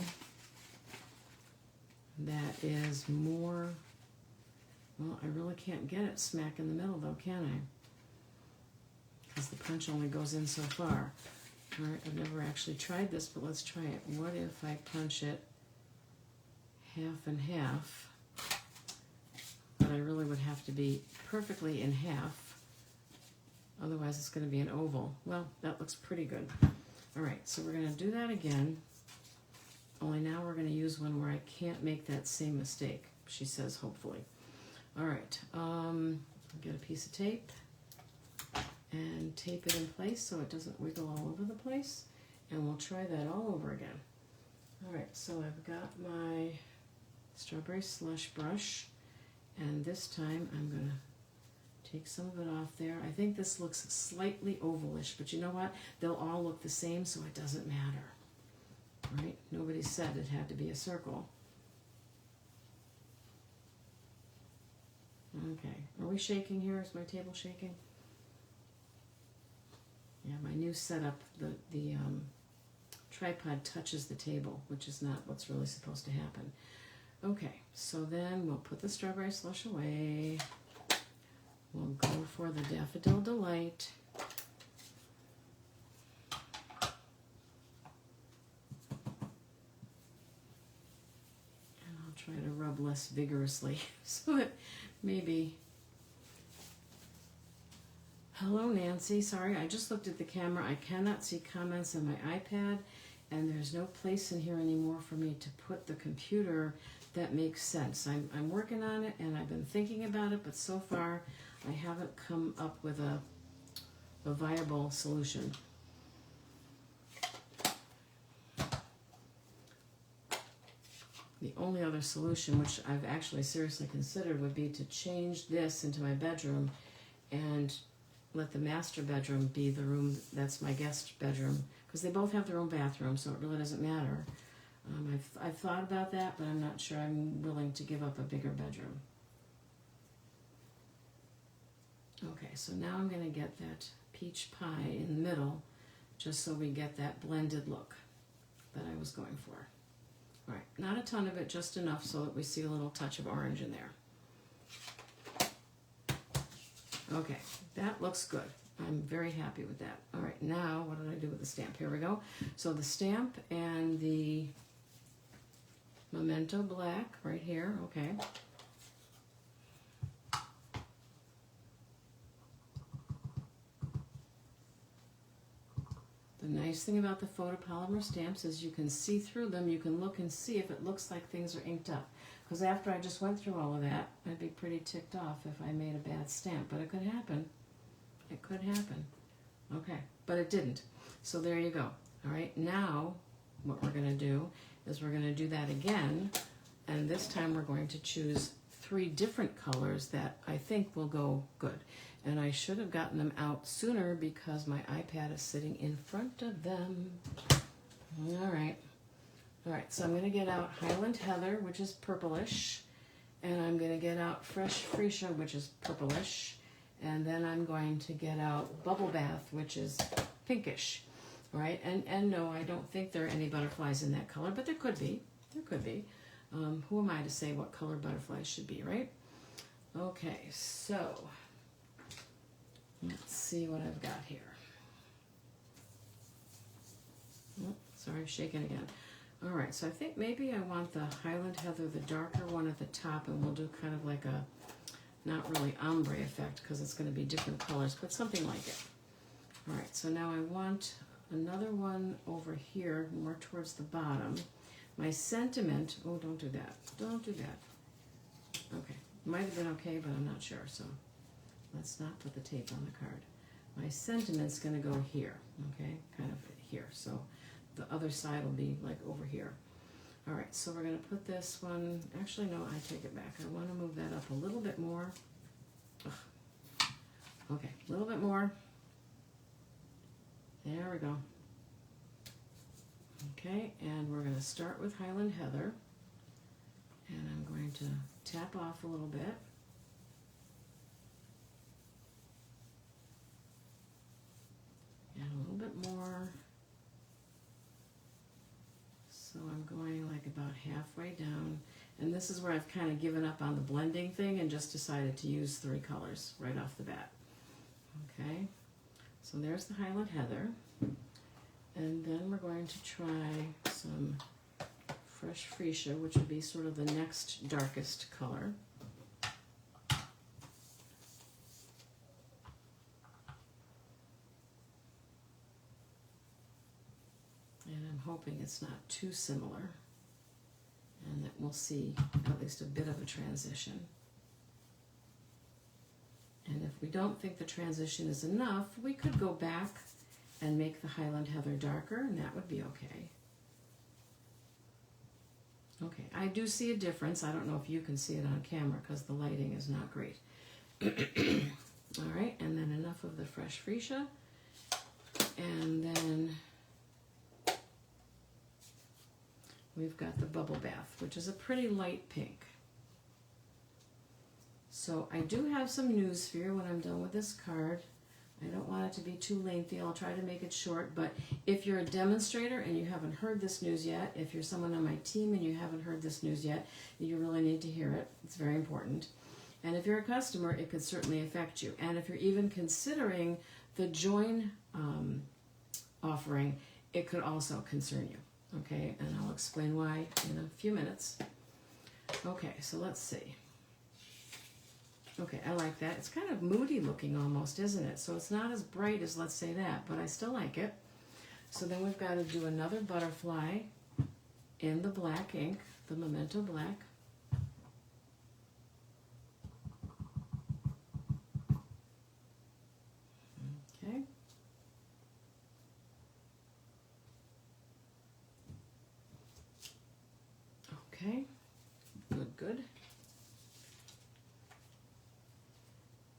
A: that is more, well, I really can't get it smack in the middle though, can I? Because the punch only goes in so far. All right, I've never actually tried this, but let's try it. What if I punch it half and half? But I really would have to be perfectly in half. Otherwise, it's going to be an oval. Well, that looks pretty good. All right, so we're going to do that again. Only now we're going to use one where I can't make that same mistake, she says, hopefully. All right, get a piece of tape and tape it in place so it doesn't wiggle all over the place, and we'll try that all over again. All right, so I've got my Strawberry Slush brush, and this time I'm gonna take some of it off there. I think this looks slightly ovalish, but you know what? They'll all look the same, so it doesn't matter. right? Nobody said it had to be a circle. Okay, are we shaking here? Is my table shaking? Yeah, my new setup, the tripod touches the table, which is not what's really supposed to happen. Okay, so then we'll put the strawberry slush away. We'll go for the Daffodil Delight. And I'll try to rub less vigorously so that maybe... Hello, Nancy. Sorry, I just looked at the camera. I cannot see comments on my iPad, and there's no place in here anymore for me to put the computer that makes sense. I'm working on it, and I've been thinking about it, but so far I haven't come up with a viable solution. The only other solution, which I've actually seriously considered, would be to change this into my bedroom and let the master bedroom be the room that's my guest bedroom, because they both have their own bathroom, so it really doesn't matter. I've thought about that, but I'm not sure I'm willing to give up a bigger bedroom. Okay, so now I'm going to get that peach pie in the middle, just so we get that blended look that I was going for. All right, not a ton of it, just enough so that we see a little touch of orange in there. Okay, that looks good. I'm very happy with that. All right, now what did I do with the stamp? Here we go. So the stamp and the Memento Black right here, okay. The nice thing about the photopolymer stamps is you can see through them. You can look and see if it looks like things are inked up. Because after I just went through all of that, I'd be pretty ticked off if I made a bad stamp. But it could happen. It could happen. Okay, but it didn't. So there you go. All right, now what we're going to do is we're going to do that again. And this time we're going to choose 3 different colors that I think will go good. And I should have gotten them out sooner because my iPad is sitting in front of them. All right. All right, so I'm going to get out Highland Heather, which is purplish. And I'm going to get out Fresh Freesia, which is purplish. And then I'm going to get out Bubble Bath, which is pinkish. All right, and no, I don't think there are any butterflies in that color, but there could be. There could be. Who am I to say what color butterflies should be, right? Okay, so let's see what I've got here. Oh, sorry, I'm shaking again. All right, so I think maybe I want the Highland Heather, the darker one at the top, and we'll do kind of like a, not really ombre effect because it's going to be different colors, but something like it. All right, so now I want another one over here, more towards the bottom. My sentiment, oh, don't do that. Don't do that. Okay, might have been okay, but I'm not sure, so let's not put the tape on the card. My sentiment's going to go here, okay, kind of here. So the other side will be like over here. All right, so we're going to put this one, actually, no, I take it back. I want to move that up a little bit more. Ugh. Okay, a little bit more. There we go. Okay, and we're going to start with Highland Heather. And I'm going to tap off a little bit. And a little bit more. So I'm going like about halfway down. And this is where I've kind of given up on the blending thing and just decided to use 3 colors right off the bat. Okay, so there's the Highland Heather. And then we're going to try some Fresh Freesia, which would be sort of the next darkest color. And I'm hoping it's not too similar and that we'll see at least a bit of a transition. And if we don't think the transition is enough, we could go back and make the Highland Heather darker, and that would be okay. Okay, I do see a difference. I don't know if you can see it on camera because the lighting is not great. All right, and then enough of the Fresh Freesia. And then we've got the Bubble Bath, which is a pretty light pink. So I do have some news for you when I'm done with this card. I don't want it to be too lengthy. I'll try to make it short, but if you're a demonstrator and you haven't heard this news yet, if you're someone on my team and you haven't heard this news yet, you really need to hear it. It's very important. And if you're a customer, it could certainly affect you. And if you're even considering the join offering, it could also concern you. Okay, and I'll explain why in a few minutes. Okay, so let's see. Okay, I like that. It's kind of moody looking almost, isn't it? So it's not as bright as, let's say, that, but I still like it. So then we've got to do another butterfly in the black ink, the Memento Black. Okay. Okay, good, good.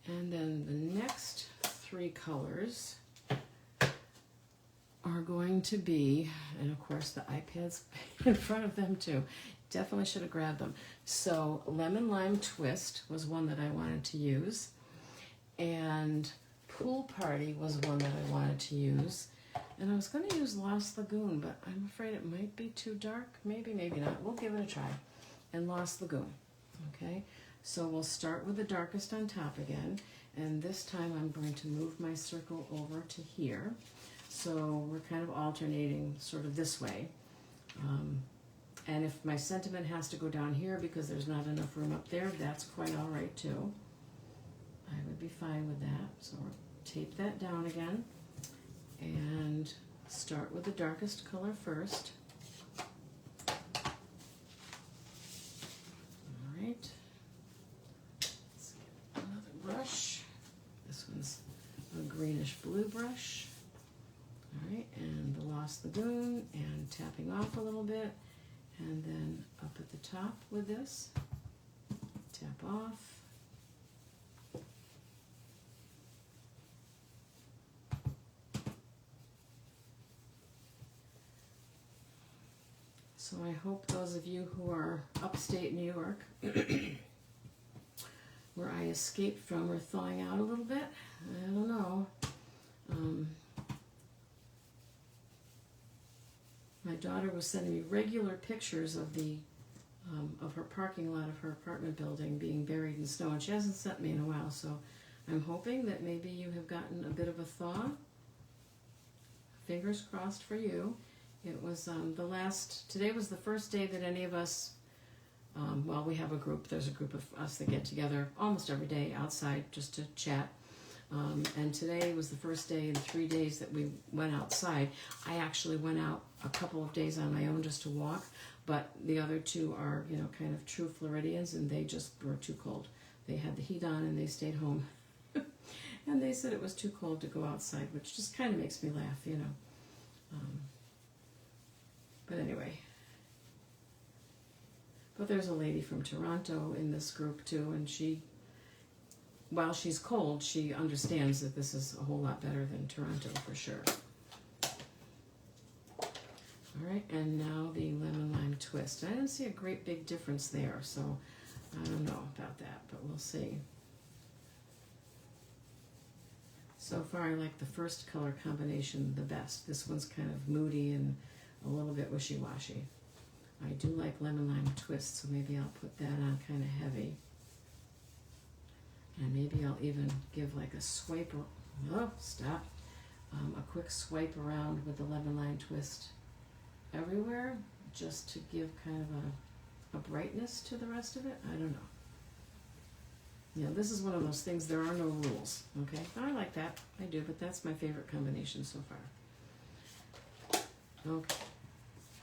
A: And then the next three colors are going to be, and of course the iPad's in front of them too. Definitely should have grabbed them. So Lemon Lime Twist was one that I wanted to use. And Pool Party was one that I wanted to use. And I was going to use Lost Lagoon, but I'm afraid it might be too dark. Maybe, maybe not. We'll give it a try. And Lost Lagoon. Okay? So we'll start with the darkest on top again, and this time I'm going to move my circle over to here. So we're kind of alternating sort of this way. And if my sentiment has to go down here because there's not enough room up there, that's quite all right too. I would be fine with that. So we'll tape that down again and start with the darkest color first. All right. Brush. This one's a greenish blue brush. All right, and the Lost Lagoon, and tapping off a little bit, and then up at the top with this, tap off. So I hope those of you who are upstate New York where I escaped from are thawing out a little bit. I don't know. My daughter was sending me regular pictures of the of her parking lot of her apartment building being buried in snow, and she hasn't sent me in a while, so I'm hoping that maybe you have gotten a bit of a thaw. Fingers crossed for you. It was today was the first day that any of us, well, we have a group, there's a group of us that get together almost every day outside just to chat. And today was the first day in 3 days that we went outside. I actually went out a couple of days on my own just to walk, but the other two are, kind of true Floridians, and they just were too cold. They had the heat on and they stayed home. And they said it was too cold to go outside, which just kind of makes me laugh, But anyway. But there's a lady from Toronto in this group too, and she, while she's cold, she understands that this is a whole lot better than Toronto for sure. All right, and now the Lemon Lime Twist. I didn't see a great big difference there, so I don't know about that, but we'll see. So far, I like the first color combination the best. This one's kind of moody and a little bit wishy-washy. I do like Lemon Lime Twist, so maybe I'll put that on kind of heavy. And maybe I'll even give like a swipe, a quick swipe around with the Lemon Lime Twist everywhere, just to give kind of a brightness to the rest of it. I don't know. This is one of those things, there are no rules, okay? I like that, I do, but that's my favorite combination so far. Okay,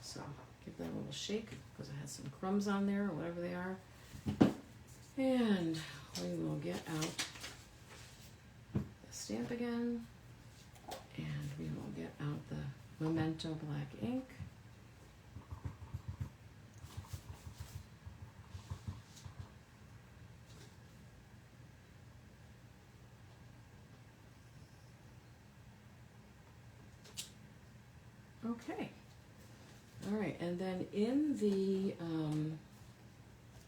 A: so give that a little shake, because it has some crumbs on there, or whatever they are. And we will get out the stamp again, and we will get out the Memento Black ink. Okay, All right, and then in the,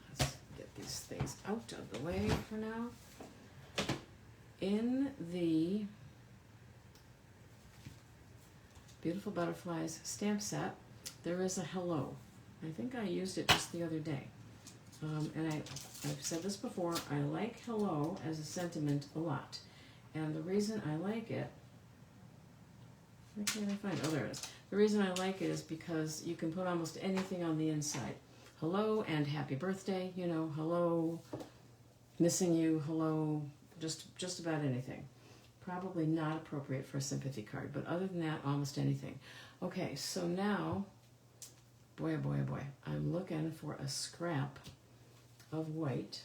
A: let's get these things out of the way for now. In the Beautiful Butterflies stamp set, there is a hello. I think I used it just the other day. And I've said this before, I like hello as a sentiment a lot. And the reason I like it, where can't I find it? Oh, there it is. The reason I like it is because you can put almost anything on the inside. Hello and happy birthday, you know, hello, missing you, hello, just about anything. Probably not appropriate for a sympathy card, but other than that, almost anything. Okay, so now, boy, oh boy, oh boy, I'm looking for a scrap of white,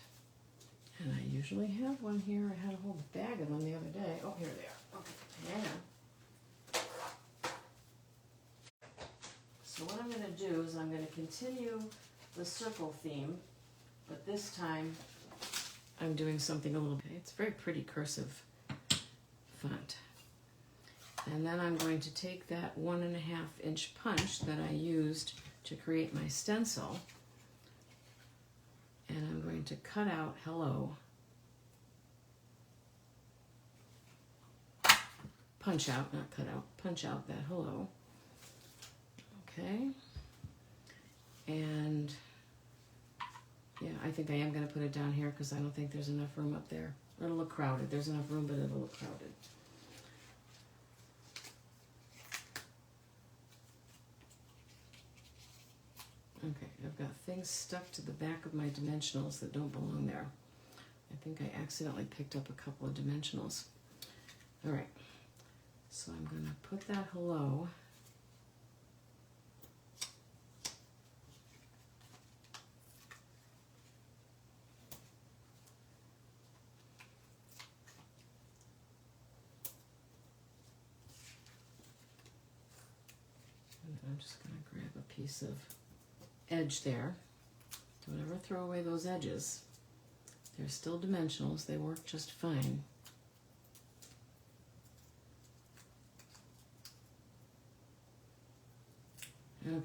A: and I usually have one here. I had a whole bag of them the other day. Oh, here they are. Okay, hang on. So what I'm going to do is I'm going to continue the circle theme, but this time I'm doing something a little bit. It's very pretty cursive font. And then I'm going to take that 1.5 inch punch that I used to create my stencil, and I'm going to cut out hello. Punch out, not cut out, punch out that hello. Okay. And yeah, I think I am going to put it down here because I don't think there's enough room up there. It'll look crowded. There's enough room, but it'll look crowded. Okay, I've got things stuck to the back of my dimensionals that don't belong there. I think I accidentally picked up a couple of dimensionals. All right, so I'm going to put that hello. And I'm just going to grab a piece of edge there. Don't ever throw away those edges. They're still dimensionals. They work just fine. Okay.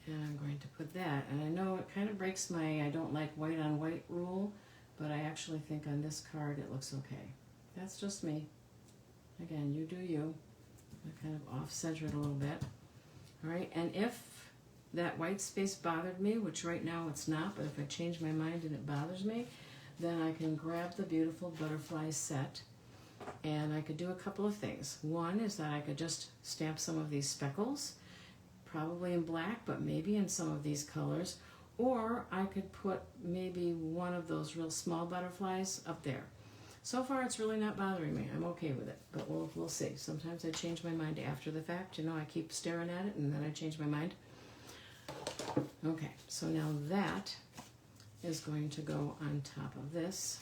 A: And I'm going to put that, and I know it kind of breaks my I don't like white on white rule, but I actually think on this card it looks okay. That's just me. Again, you do you. I kind of off-center it a little bit. All right, and if that white space bothered me, which right now it's not, but if I change my mind and it bothers me, then I can grab the Beautiful Butterflies set, and I could do a couple of things. One is that I could just stamp some of these speckles, probably in black, but maybe in some of these colors, or I could put maybe one of those real small butterflies up there. So far, it's really not bothering me. I'm okay with it, but we'll see. Sometimes I change my mind after the fact. You know, I keep staring at it, and then I change my mind. Okay, so now that is going to go on top of this.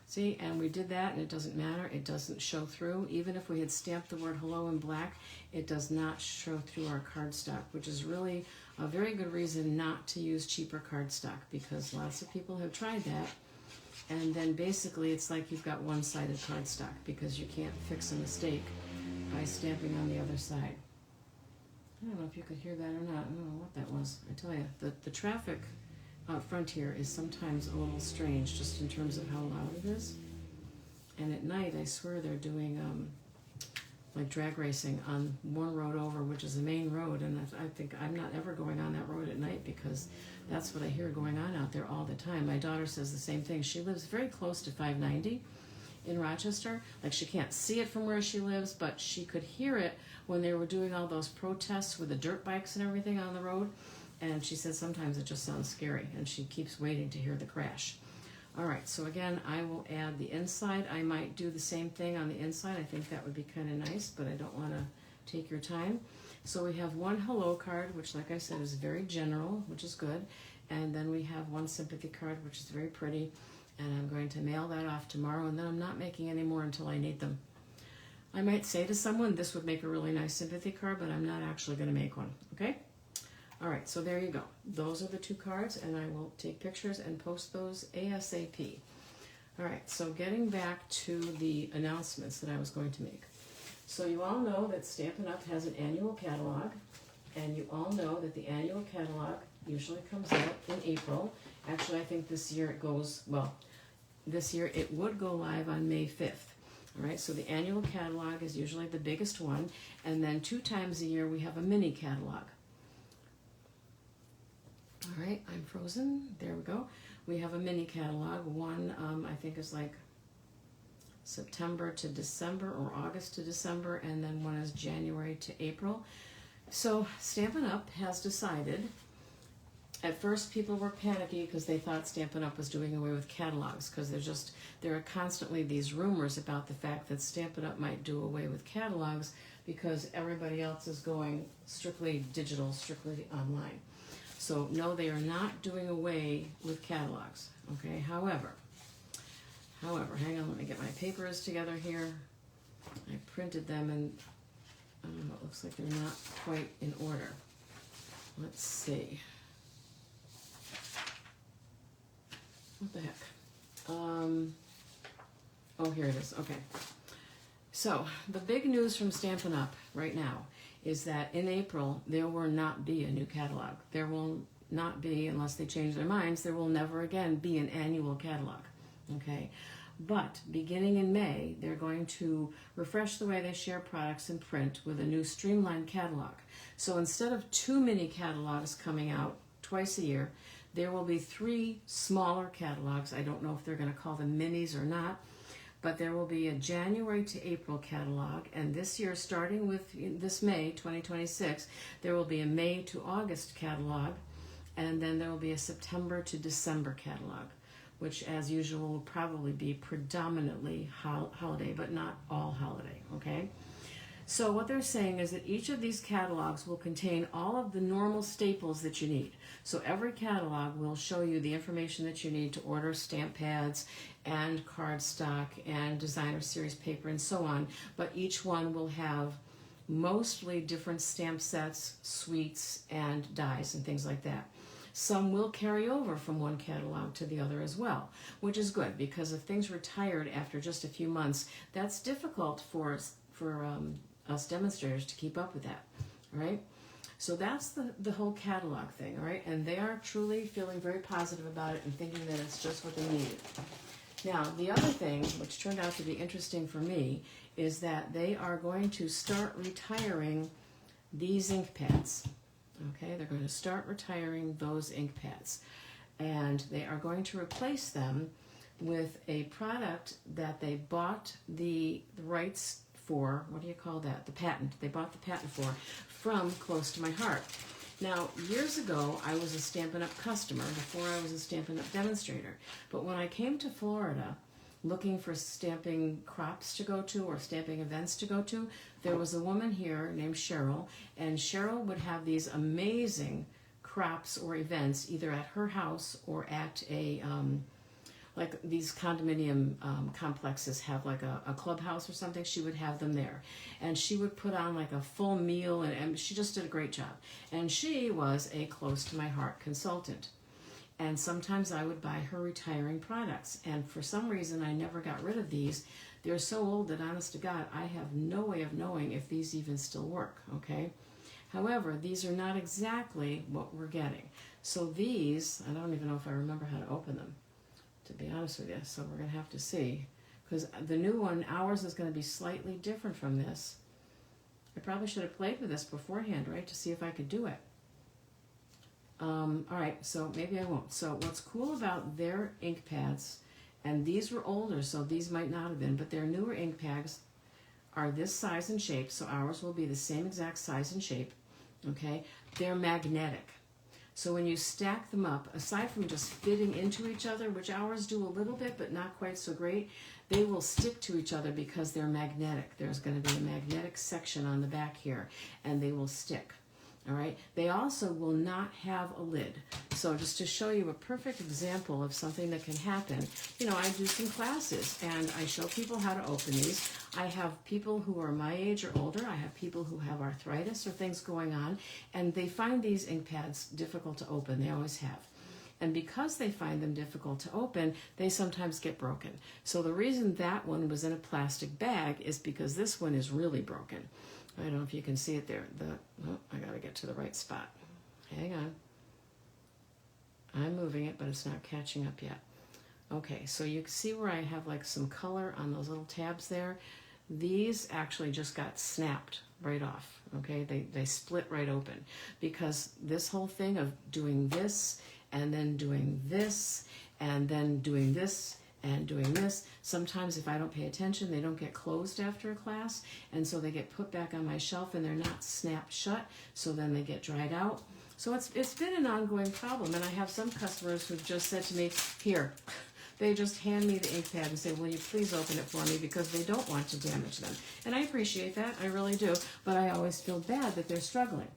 A: See, and we did that, and it doesn't matter. It doesn't show through. Even if we had stamped the word hello in black, it does not show through our cardstock, which is really a very good reason not to use cheaper cardstock, because lots of people have tried that. And then basically it's like you've got one-sided cardstock because you can't fix a mistake by stamping on the other side. I don't know if you could hear that or not. I don't know what that was. I tell you, the traffic out front here is sometimes a little strange just in terms of how loud it is. And at night, I swear they're doing like drag racing on one road over, which is the main road. And I think I'm not ever going on that road at night because that's what I hear going on out there all the time. My daughter says the same thing. She lives very close to 590 in Rochester. Like, she can't see it from where she lives, but she could hear it when they were doing all those protests with the dirt bikes and everything on the road. And she said sometimes it just sounds scary, and she keeps waiting to hear the crash. All right, so again, I will add the inside. I might do the same thing on the inside. I think that would be kind of nice, but I don't want to take your time. So we have one hello card, which, like I said, is very general, which is good. And then we have one sympathy card, which is very pretty. And I'm going to mail that off tomorrow, and then I'm not making any more until I need them. I might say to someone, this would make a really nice sympathy card, but I'm not actually going to make one, okay? All right, so there you go. Those are the two cards, and I will take pictures and post those ASAP. All right, so getting back to the announcements that I was going to make. So you all know that Stampin' Up! Has an annual catalog, and you all know that the annual catalog usually comes out in April. Actually, I think this year it goes, well, this year it would go live on May 5th. All right, so the annual catalog is usually the biggest one, and then 2 times a year we have a mini catalog. All right, I'm frozen. There we go. We have a mini catalog. One, I think, is like September to December or August to December, and then one is January to April. So Stampin' Up! Has decided, at first people were panicky because they thought Stampin' Up! Was doing away with catalogs, because there are constantly these rumors about the fact that Stampin' Up! Might do away with catalogs because everybody else is going strictly digital, strictly online. So no, they are not doing away with catalogs, okay? However, hang on, let me get my papers together here. I printed them and it looks like they're not quite in order. Let's see. What the heck? Oh, here it is, okay. So, the big news from Stampin' Up! Right now is that in April, there will not be a new catalog. There will not be, unless they change their minds, there will never again be an annual catalog, okay? But beginning in May, they're going to refresh the way they share products in print with a new streamlined catalog. So instead of 2 mini catalogs coming out twice a year, there will be 3 smaller catalogs. I don't know if they're going to call them minis or not, but there will be a January to April catalog, and this year, starting with this May 2026, there will be a May to August catalog, and then there will be a September to December catalog, which as usual will probably be predominantly holiday, but not all holiday, okay? So what they're saying is that each of these catalogs will contain all of the normal staples that you need. So every catalog will show you the information that you need to order stamp pads and cardstock and designer series paper and so on, but each one will have mostly different stamp sets, suites, and dies and things like that. Some will carry over from one catalog to the other as well, which is good, because if things retired after just a few months, that's difficult for us demonstrators to keep up with that, right? So that's the whole catalog thing, all right? And they are truly feeling very positive about it and thinking that it's just what they needed. Now, the other thing, which turned out to be interesting for me, is that they are going to start retiring these ink pads. Okay, they're going to start retiring those ink pads. And they are going to replace them with a product that they bought the rights for. What do you call that? The patent. They bought the patent for from Close to My Heart. Now, years ago, I was a Stampin' Up! Customer before I was a Stampin' Up! Demonstrator. But when I came to Florida looking for stamping crops to go to or stamping events to go to, there was a woman here named Cheryl, and Cheryl would have these amazing crops or events either at her house or at a, like these condominium complexes have like a clubhouse or something. She would have them there. And she would put on like a full meal, and she just did a great job. And she was a Close to My Heart consultant. And sometimes I would buy her retiring products. And for some reason, I never got rid of these. They're so old that, honest to God, I have no way of knowing if these even still work, okay? However, these are not exactly what we're getting. So these, I don't even know if I remember how to open them, to be honest with you. So we're going to have to see. Because the new one, ours, is going to be slightly different from this. I probably should have played with this beforehand, right, to see if I could do it. All right, so maybe I won't. So what's cool about their ink pads, and these were older, so these might not have been, but their newer ink pads are this size and shape, so ours will be the same exact size and shape, okay? They're magnetic. So when you stack them up, aside from just fitting into each other, which ours do a little bit, but not quite so great, they will stick to each other because they're magnetic. There's going to be a magnetic section on the back here, and they will stick. All right. They also will not have a lid. So just to show you a perfect example of something that can happen, you know, I do some classes and I show people how to open these. I have people who are my age or older. I have people who have arthritis or things going on, and they find these ink pads difficult to open. They always have. And because they find them difficult to open, they sometimes get broken. So the reason that one was in a plastic bag is because this one is really broken. I don't know if you can see it there. I got to get to the right spot. Hang on. I'm moving it, but it's not catching up yet. Okay, so you can see where I have like some color on those little tabs there. These actually just got snapped right off. Okay, they split right open because this whole thing of doing this and then doing this and then doing this and doing this, sometimes if I don't pay attention, they don't get closed after a class, and so they get put back on my shelf and they're not snapped shut, so then they get dried out. So it's been an ongoing problem, and I have some customers who've just said to me, here, they just hand me the ink pad and say, will you please open it for me, because they don't want to damage them. And I appreciate that, I really do, but I always feel bad that they're struggling.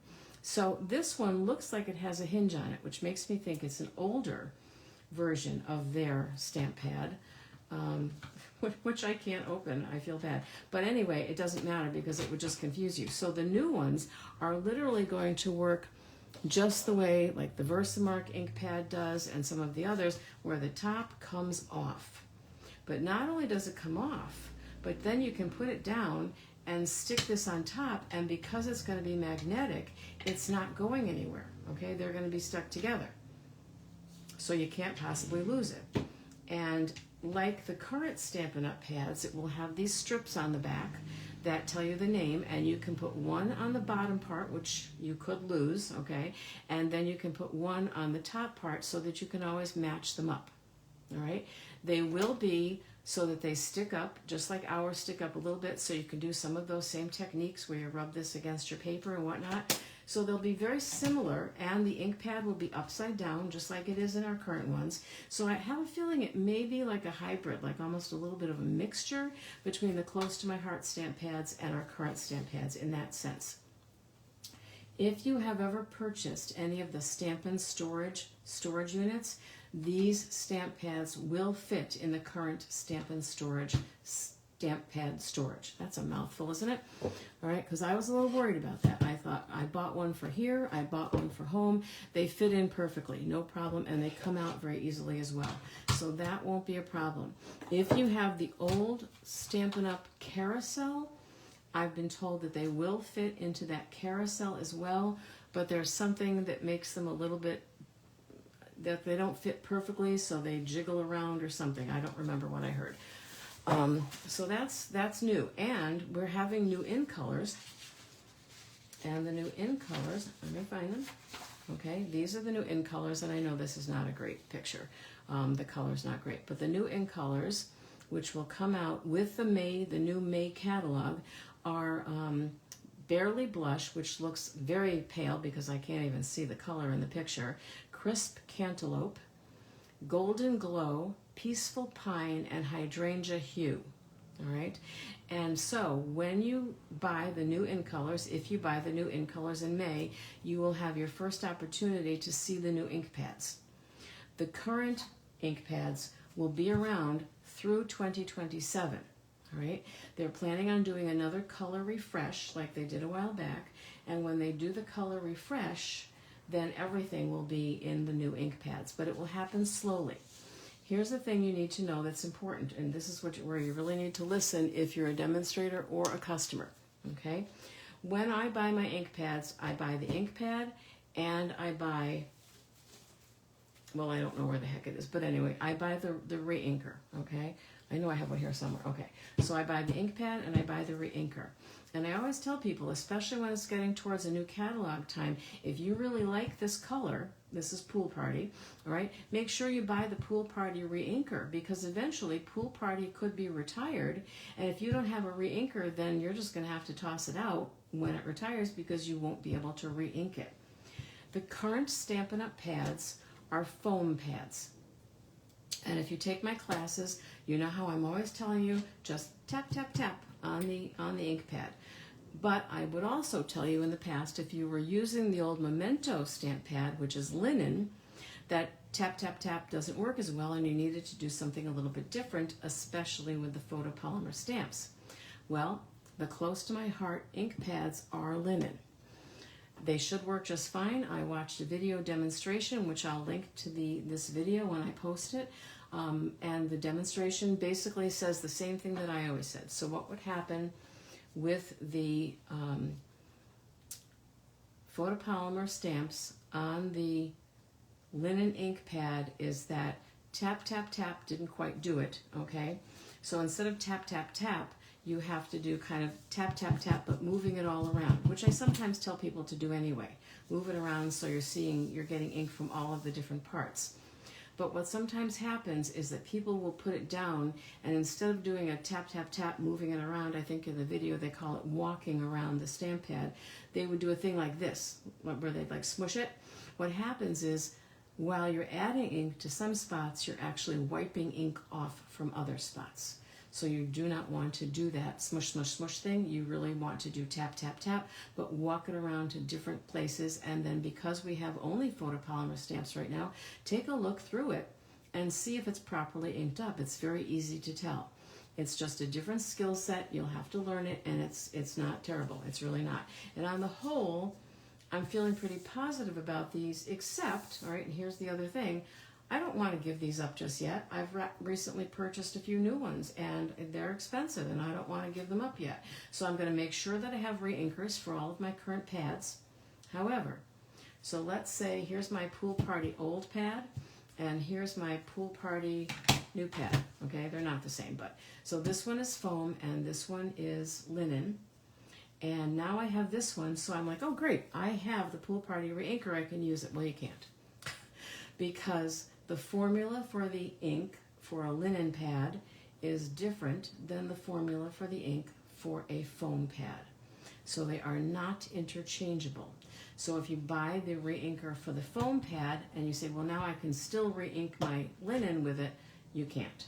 A: So this one looks like it has a hinge on it, which makes me think it's an older version of their stamp pad, which I can't open. I feel bad. But anyway, it doesn't matter because it would just confuse you. So the new ones are literally going to work just the way like the Versamark ink pad does and some of the others, where the top comes off. But not only does it come off, but then you can put it down and stick this on top, and because it's going to be magnetic, it's not going anywhere. Okay, they're going to be stuck together, so you can't possibly lose it. And like the current Stampin' Up! Pads, it will have these strips on the back that tell you the name, and you can put one on the bottom part, which you could lose, okay, and then you can put one on the top part so that you can always match them up. All right, they will be so that they stick up, just like ours stick up a little bit, so you can do some of those same techniques where you rub this against your paper and whatnot. So they'll be very similar, and the ink pad will be upside down, just like it is in our current ones. So I have a feeling it may be like a hybrid, like almost a little bit of a mixture between the Close to My Heart stamp pads and our current stamp pads in that sense. If you have ever purchased any of the Stampin' storage units, these stamp pads will fit in the current Stampin' stamp pad storage. That's a mouthful, isn't it? All right, because I was a little worried about that. I thought, I bought one for here, I bought one for home. They fit in perfectly, no problem, and they come out very easily as well. So that won't be a problem. If you have the old Stampin' Up! Carousel, I've been told that they will fit into that carousel as well, but there's something that makes them a little bit, that they don't fit perfectly, so they jiggle around or something. I don't remember what I heard. So that's new, and we're having new in colors, and the new in colors, let me find them. Okay, these are the new in colors, and I know this is not a great picture. The color's not great, but the new in colors, which will come out with the new May catalog, are Barely Blush, which looks very pale because I can't even see the color in the picture, Crisp Cantaloupe, Golden Glow, Peaceful Pine, and Hydrangea Hue. All right, and so when you buy the new in colors, if you buy the new in colors in May, you will have your first opportunity to see the new ink pads. The current ink pads will be around through 2027. All right, they're planning on doing another color refresh like they did a while back, and when they do the color refresh, then everything will be in the new ink pads, but it will happen slowly. Here's the thing you need to know that's important, and this is where you really need to listen if you're a demonstrator or a customer, okay? When I buy my ink pads, I buy the ink pad, and I buy, well, I don't know where the heck it is, but anyway, I buy the re-inker, okay? I know I have one here somewhere, okay. So I buy the ink pad, and I buy the re-inker. And I always tell people, especially when it's getting towards a new catalog time, if you really like this color, this is Pool Party, all right, make sure you buy the Pool Party re-inker, because eventually Pool Party could be retired, and if you don't have a re-inker, then you're just going to have to toss it out when it retires because you won't be able to re-ink it. The current Stampin' Up! Pads are foam pads. And if you take my classes, you know how I'm always telling you, just tap, tap, tap on the ink pad. But I would also tell you in the past, if you were using the old Memento stamp pad, which is linen, that tap, tap, tap doesn't work as well, and you needed to do something a little bit different, especially with the photopolymer stamps. Well, the Close to My Heart ink pads are linen. They should work just fine. I watched a video demonstration, which I'll link to this video when I post it. And the demonstration basically says the same thing that I always said. So what would happen with the photopolymer stamps on the linen ink pad is that tap, tap, tap didn't quite do it, okay? So instead of tap, tap, tap, you have to do kind of tap, tap, tap, but moving it all around, which I sometimes tell people to do anyway. Move it around so you're getting ink from all of the different parts. But what sometimes happens is that people will put it down, and instead of doing a tap, tap, tap, moving it around, I think in the video they call it walking around the stamp pad, they would do a thing like this, where they'd like smush it. What happens is, while you're adding ink to some spots, you're actually wiping ink off from other spots. So you do not want to do that smush, smush, smush thing. You really want to do tap, tap, tap, but walk it around to different places. And then because we have only photopolymer stamps right now, take a look through it and see if it's properly inked up. It's very easy to tell. It's just a different skill set. You'll have to learn it, and it's not terrible. It's really not. And on the whole, I'm feeling pretty positive about these, except, all right, and here's the other thing, I don't want to give these up just yet. I've recently purchased a few new ones, and they're expensive, and I don't want to give them up yet. So I'm going to make sure that I have re-inkers for all of my current pads. However, so let's say here's my Pool Party old pad, and here's my Pool Party new pad. Okay, they're not the same, but so this one is foam, and this one is linen. And now I have this one, so I'm like, oh great, I have the Pool Party re-inker, I can use it. Well, you can't. Because the formula for the ink for a linen pad is different than the formula for the ink for a foam pad. So they are not interchangeable. So if you buy the re-inker for the foam pad and you say, well, now I can still re-ink my linen with it, you can't.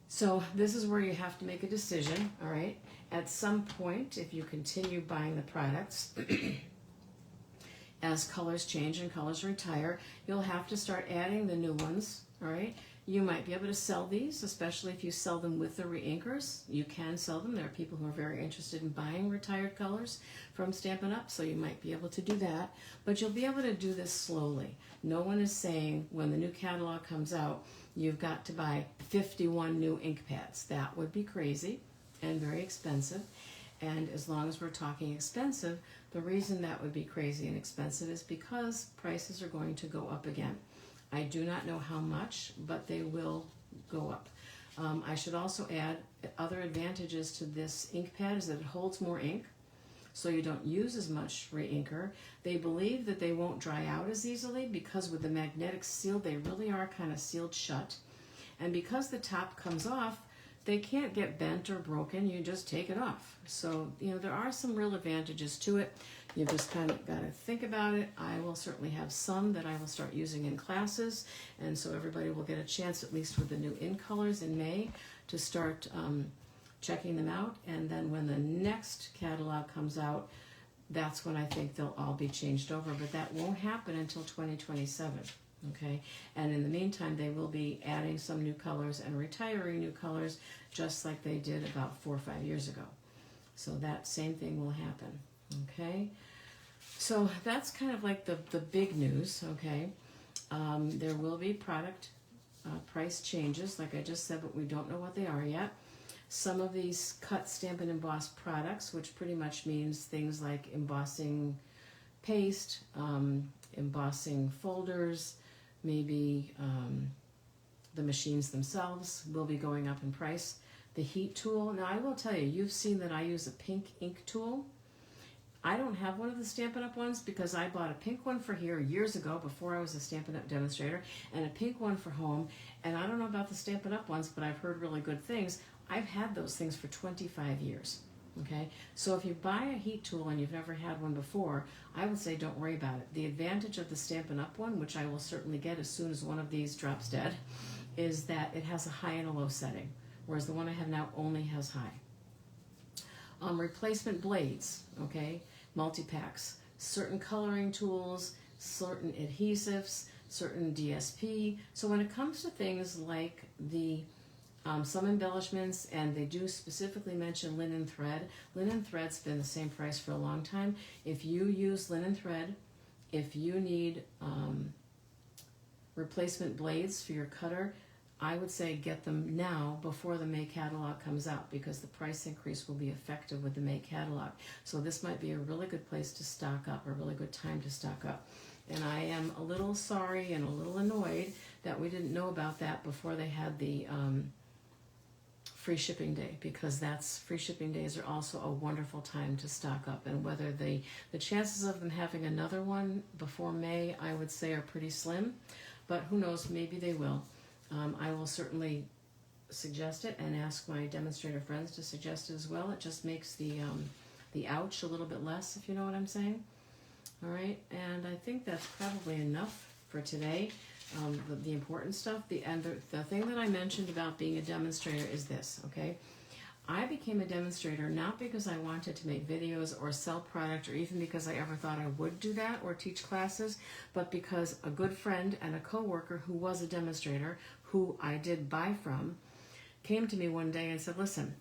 A: So this is where you have to make a decision, all right? At some point, if you continue buying the products, as colors change and colors retire, you'll have to start adding the new ones, all right? You might be able to sell these, especially if you sell them with the re-inkers. You can sell them. There are people who are very interested in buying retired colors from Stampin' Up, so you might be able to do that. But you'll be able to do this slowly. No one is saying when the new catalog comes out, you've got to buy 51 new ink pads. That would be crazy and very expensive. And as long as we're talking expensive, the reason that would be crazy and expensive is because prices are going to go up again. I do not know how much, but they will go up. I should also add other advantages to this ink pad is that it holds more ink, so you don't use as much re-inker. They believe that they won't dry out as easily because with the magnetic seal, they really are kind of sealed shut. And because the top comes off, they can't get bent or broken. You just take it off. So, you know, there are some real advantages to it. You just kind of got to think about it. I will certainly have some that I will start using in classes, and so everybody will get a chance, at least with the new in colors in May, to start checking them out. And then when the next catalog comes out, that's when I think they'll all be changed over. But that won't happen until 2027. Okay, and in the meantime, they will be adding some new colors and retiring new colors, just like they did about 4 or 5 years ago. So that same thing will happen. Okay, so that's kind of like the big news. Okay, there will be product price changes, like I just said, but we don't know what they are yet. Some of these cut, stamp, and emboss products, which pretty much means things like embossing paste, embossing folders, maybe the machines themselves will be going up in price. The heat tool, now I will tell you, you've seen that I use a pink ink tool. I don't have one of the Stampin' Up ones because I bought a pink one for here years ago before I was a Stampin' Up demonstrator, and a pink one for home. And I don't know about the Stampin' Up ones, but I've heard really good things. I've had those things for 25 years. Okay, so if you buy a heat tool and you've never had one before, I would say don't worry about it. The advantage of the Stampin' Up one, which I will certainly get as soon as one of these drops dead, is that it has a high and a low setting, whereas the one I have now only has high. Replacement blades, okay, multi-packs, certain coloring tools, certain adhesives, certain DSP. So when it comes to things like the some embellishments, and they do specifically mention linen thread. Linen thread's been the same price for a long time. If you use linen thread, if you need replacement blades for your cutter, I would say get them now before the May catalog comes out, because the price increase will be effective with the May catalog. So this might be a really good place to stock up, a really good time to stock up. And I am a little sorry and a little annoyed that we didn't know about that before they had the free shipping day, because free shipping days are also a wonderful time to stock up. And whether the chances of them having another one before May, I would say, are pretty slim, but who knows, maybe they will. I will certainly suggest it and ask my demonstrator friends to suggest it as well. It just makes the ouch a little bit less, if you know what I'm saying. All right, and I think that's probably enough for today. The important stuff, the thing that I mentioned about being a demonstrator is this, okay? I became a demonstrator not because I wanted to make videos or sell product, or even because I ever thought I would do that or teach classes, but because a good friend and a coworker who was a demonstrator, who I did buy from, came to me one day and said, listen,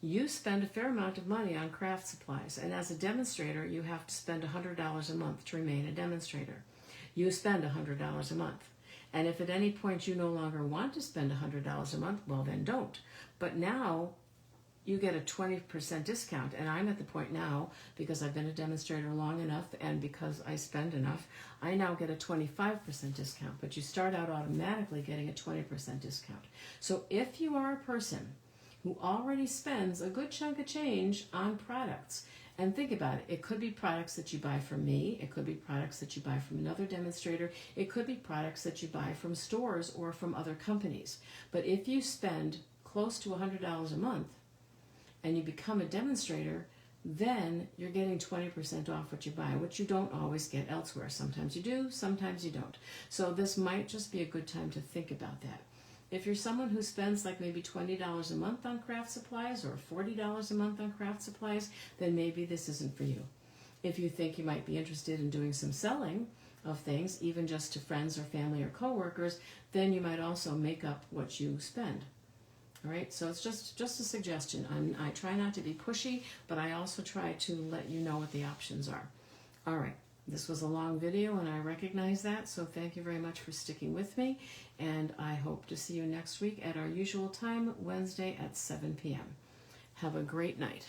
A: you spend a fair amount of money on craft supplies, and as a demonstrator, you have to spend $100 a month to remain a demonstrator. You spend $100 a month. And if at any point you no longer want to spend $100 a month, well, then don't. But now you get a 20% discount, and I'm at the point now, because I've been a demonstrator long enough and because I spend enough, I now get a 25% discount. But you start out automatically getting a 20% discount. So if you are a person who already spends a good chunk of change on products, and think about it, it could be products that you buy from me, it could be products that you buy from another demonstrator, it could be products that you buy from stores or from other companies. But if you spend close to $100 a month and you become a demonstrator, then you're getting 20% off what you buy, which you don't always get elsewhere. Sometimes you do, sometimes you don't. So this might just be a good time to think about that. If you're someone who spends like maybe $20 a month on craft supplies or $40 a month on craft supplies, then maybe this isn't for you. If you think you might be interested in doing some selling of things, even just to friends or family or coworkers, then you might also make up what you spend. All right, so it's just a suggestion. I try not to be pushy, but I also try to let you know what the options are. All right. This was a long video, and I recognize that, so thank you very much for sticking with me, and I hope to see you next week at our usual time, Wednesday at 7 p.m. Have a great night.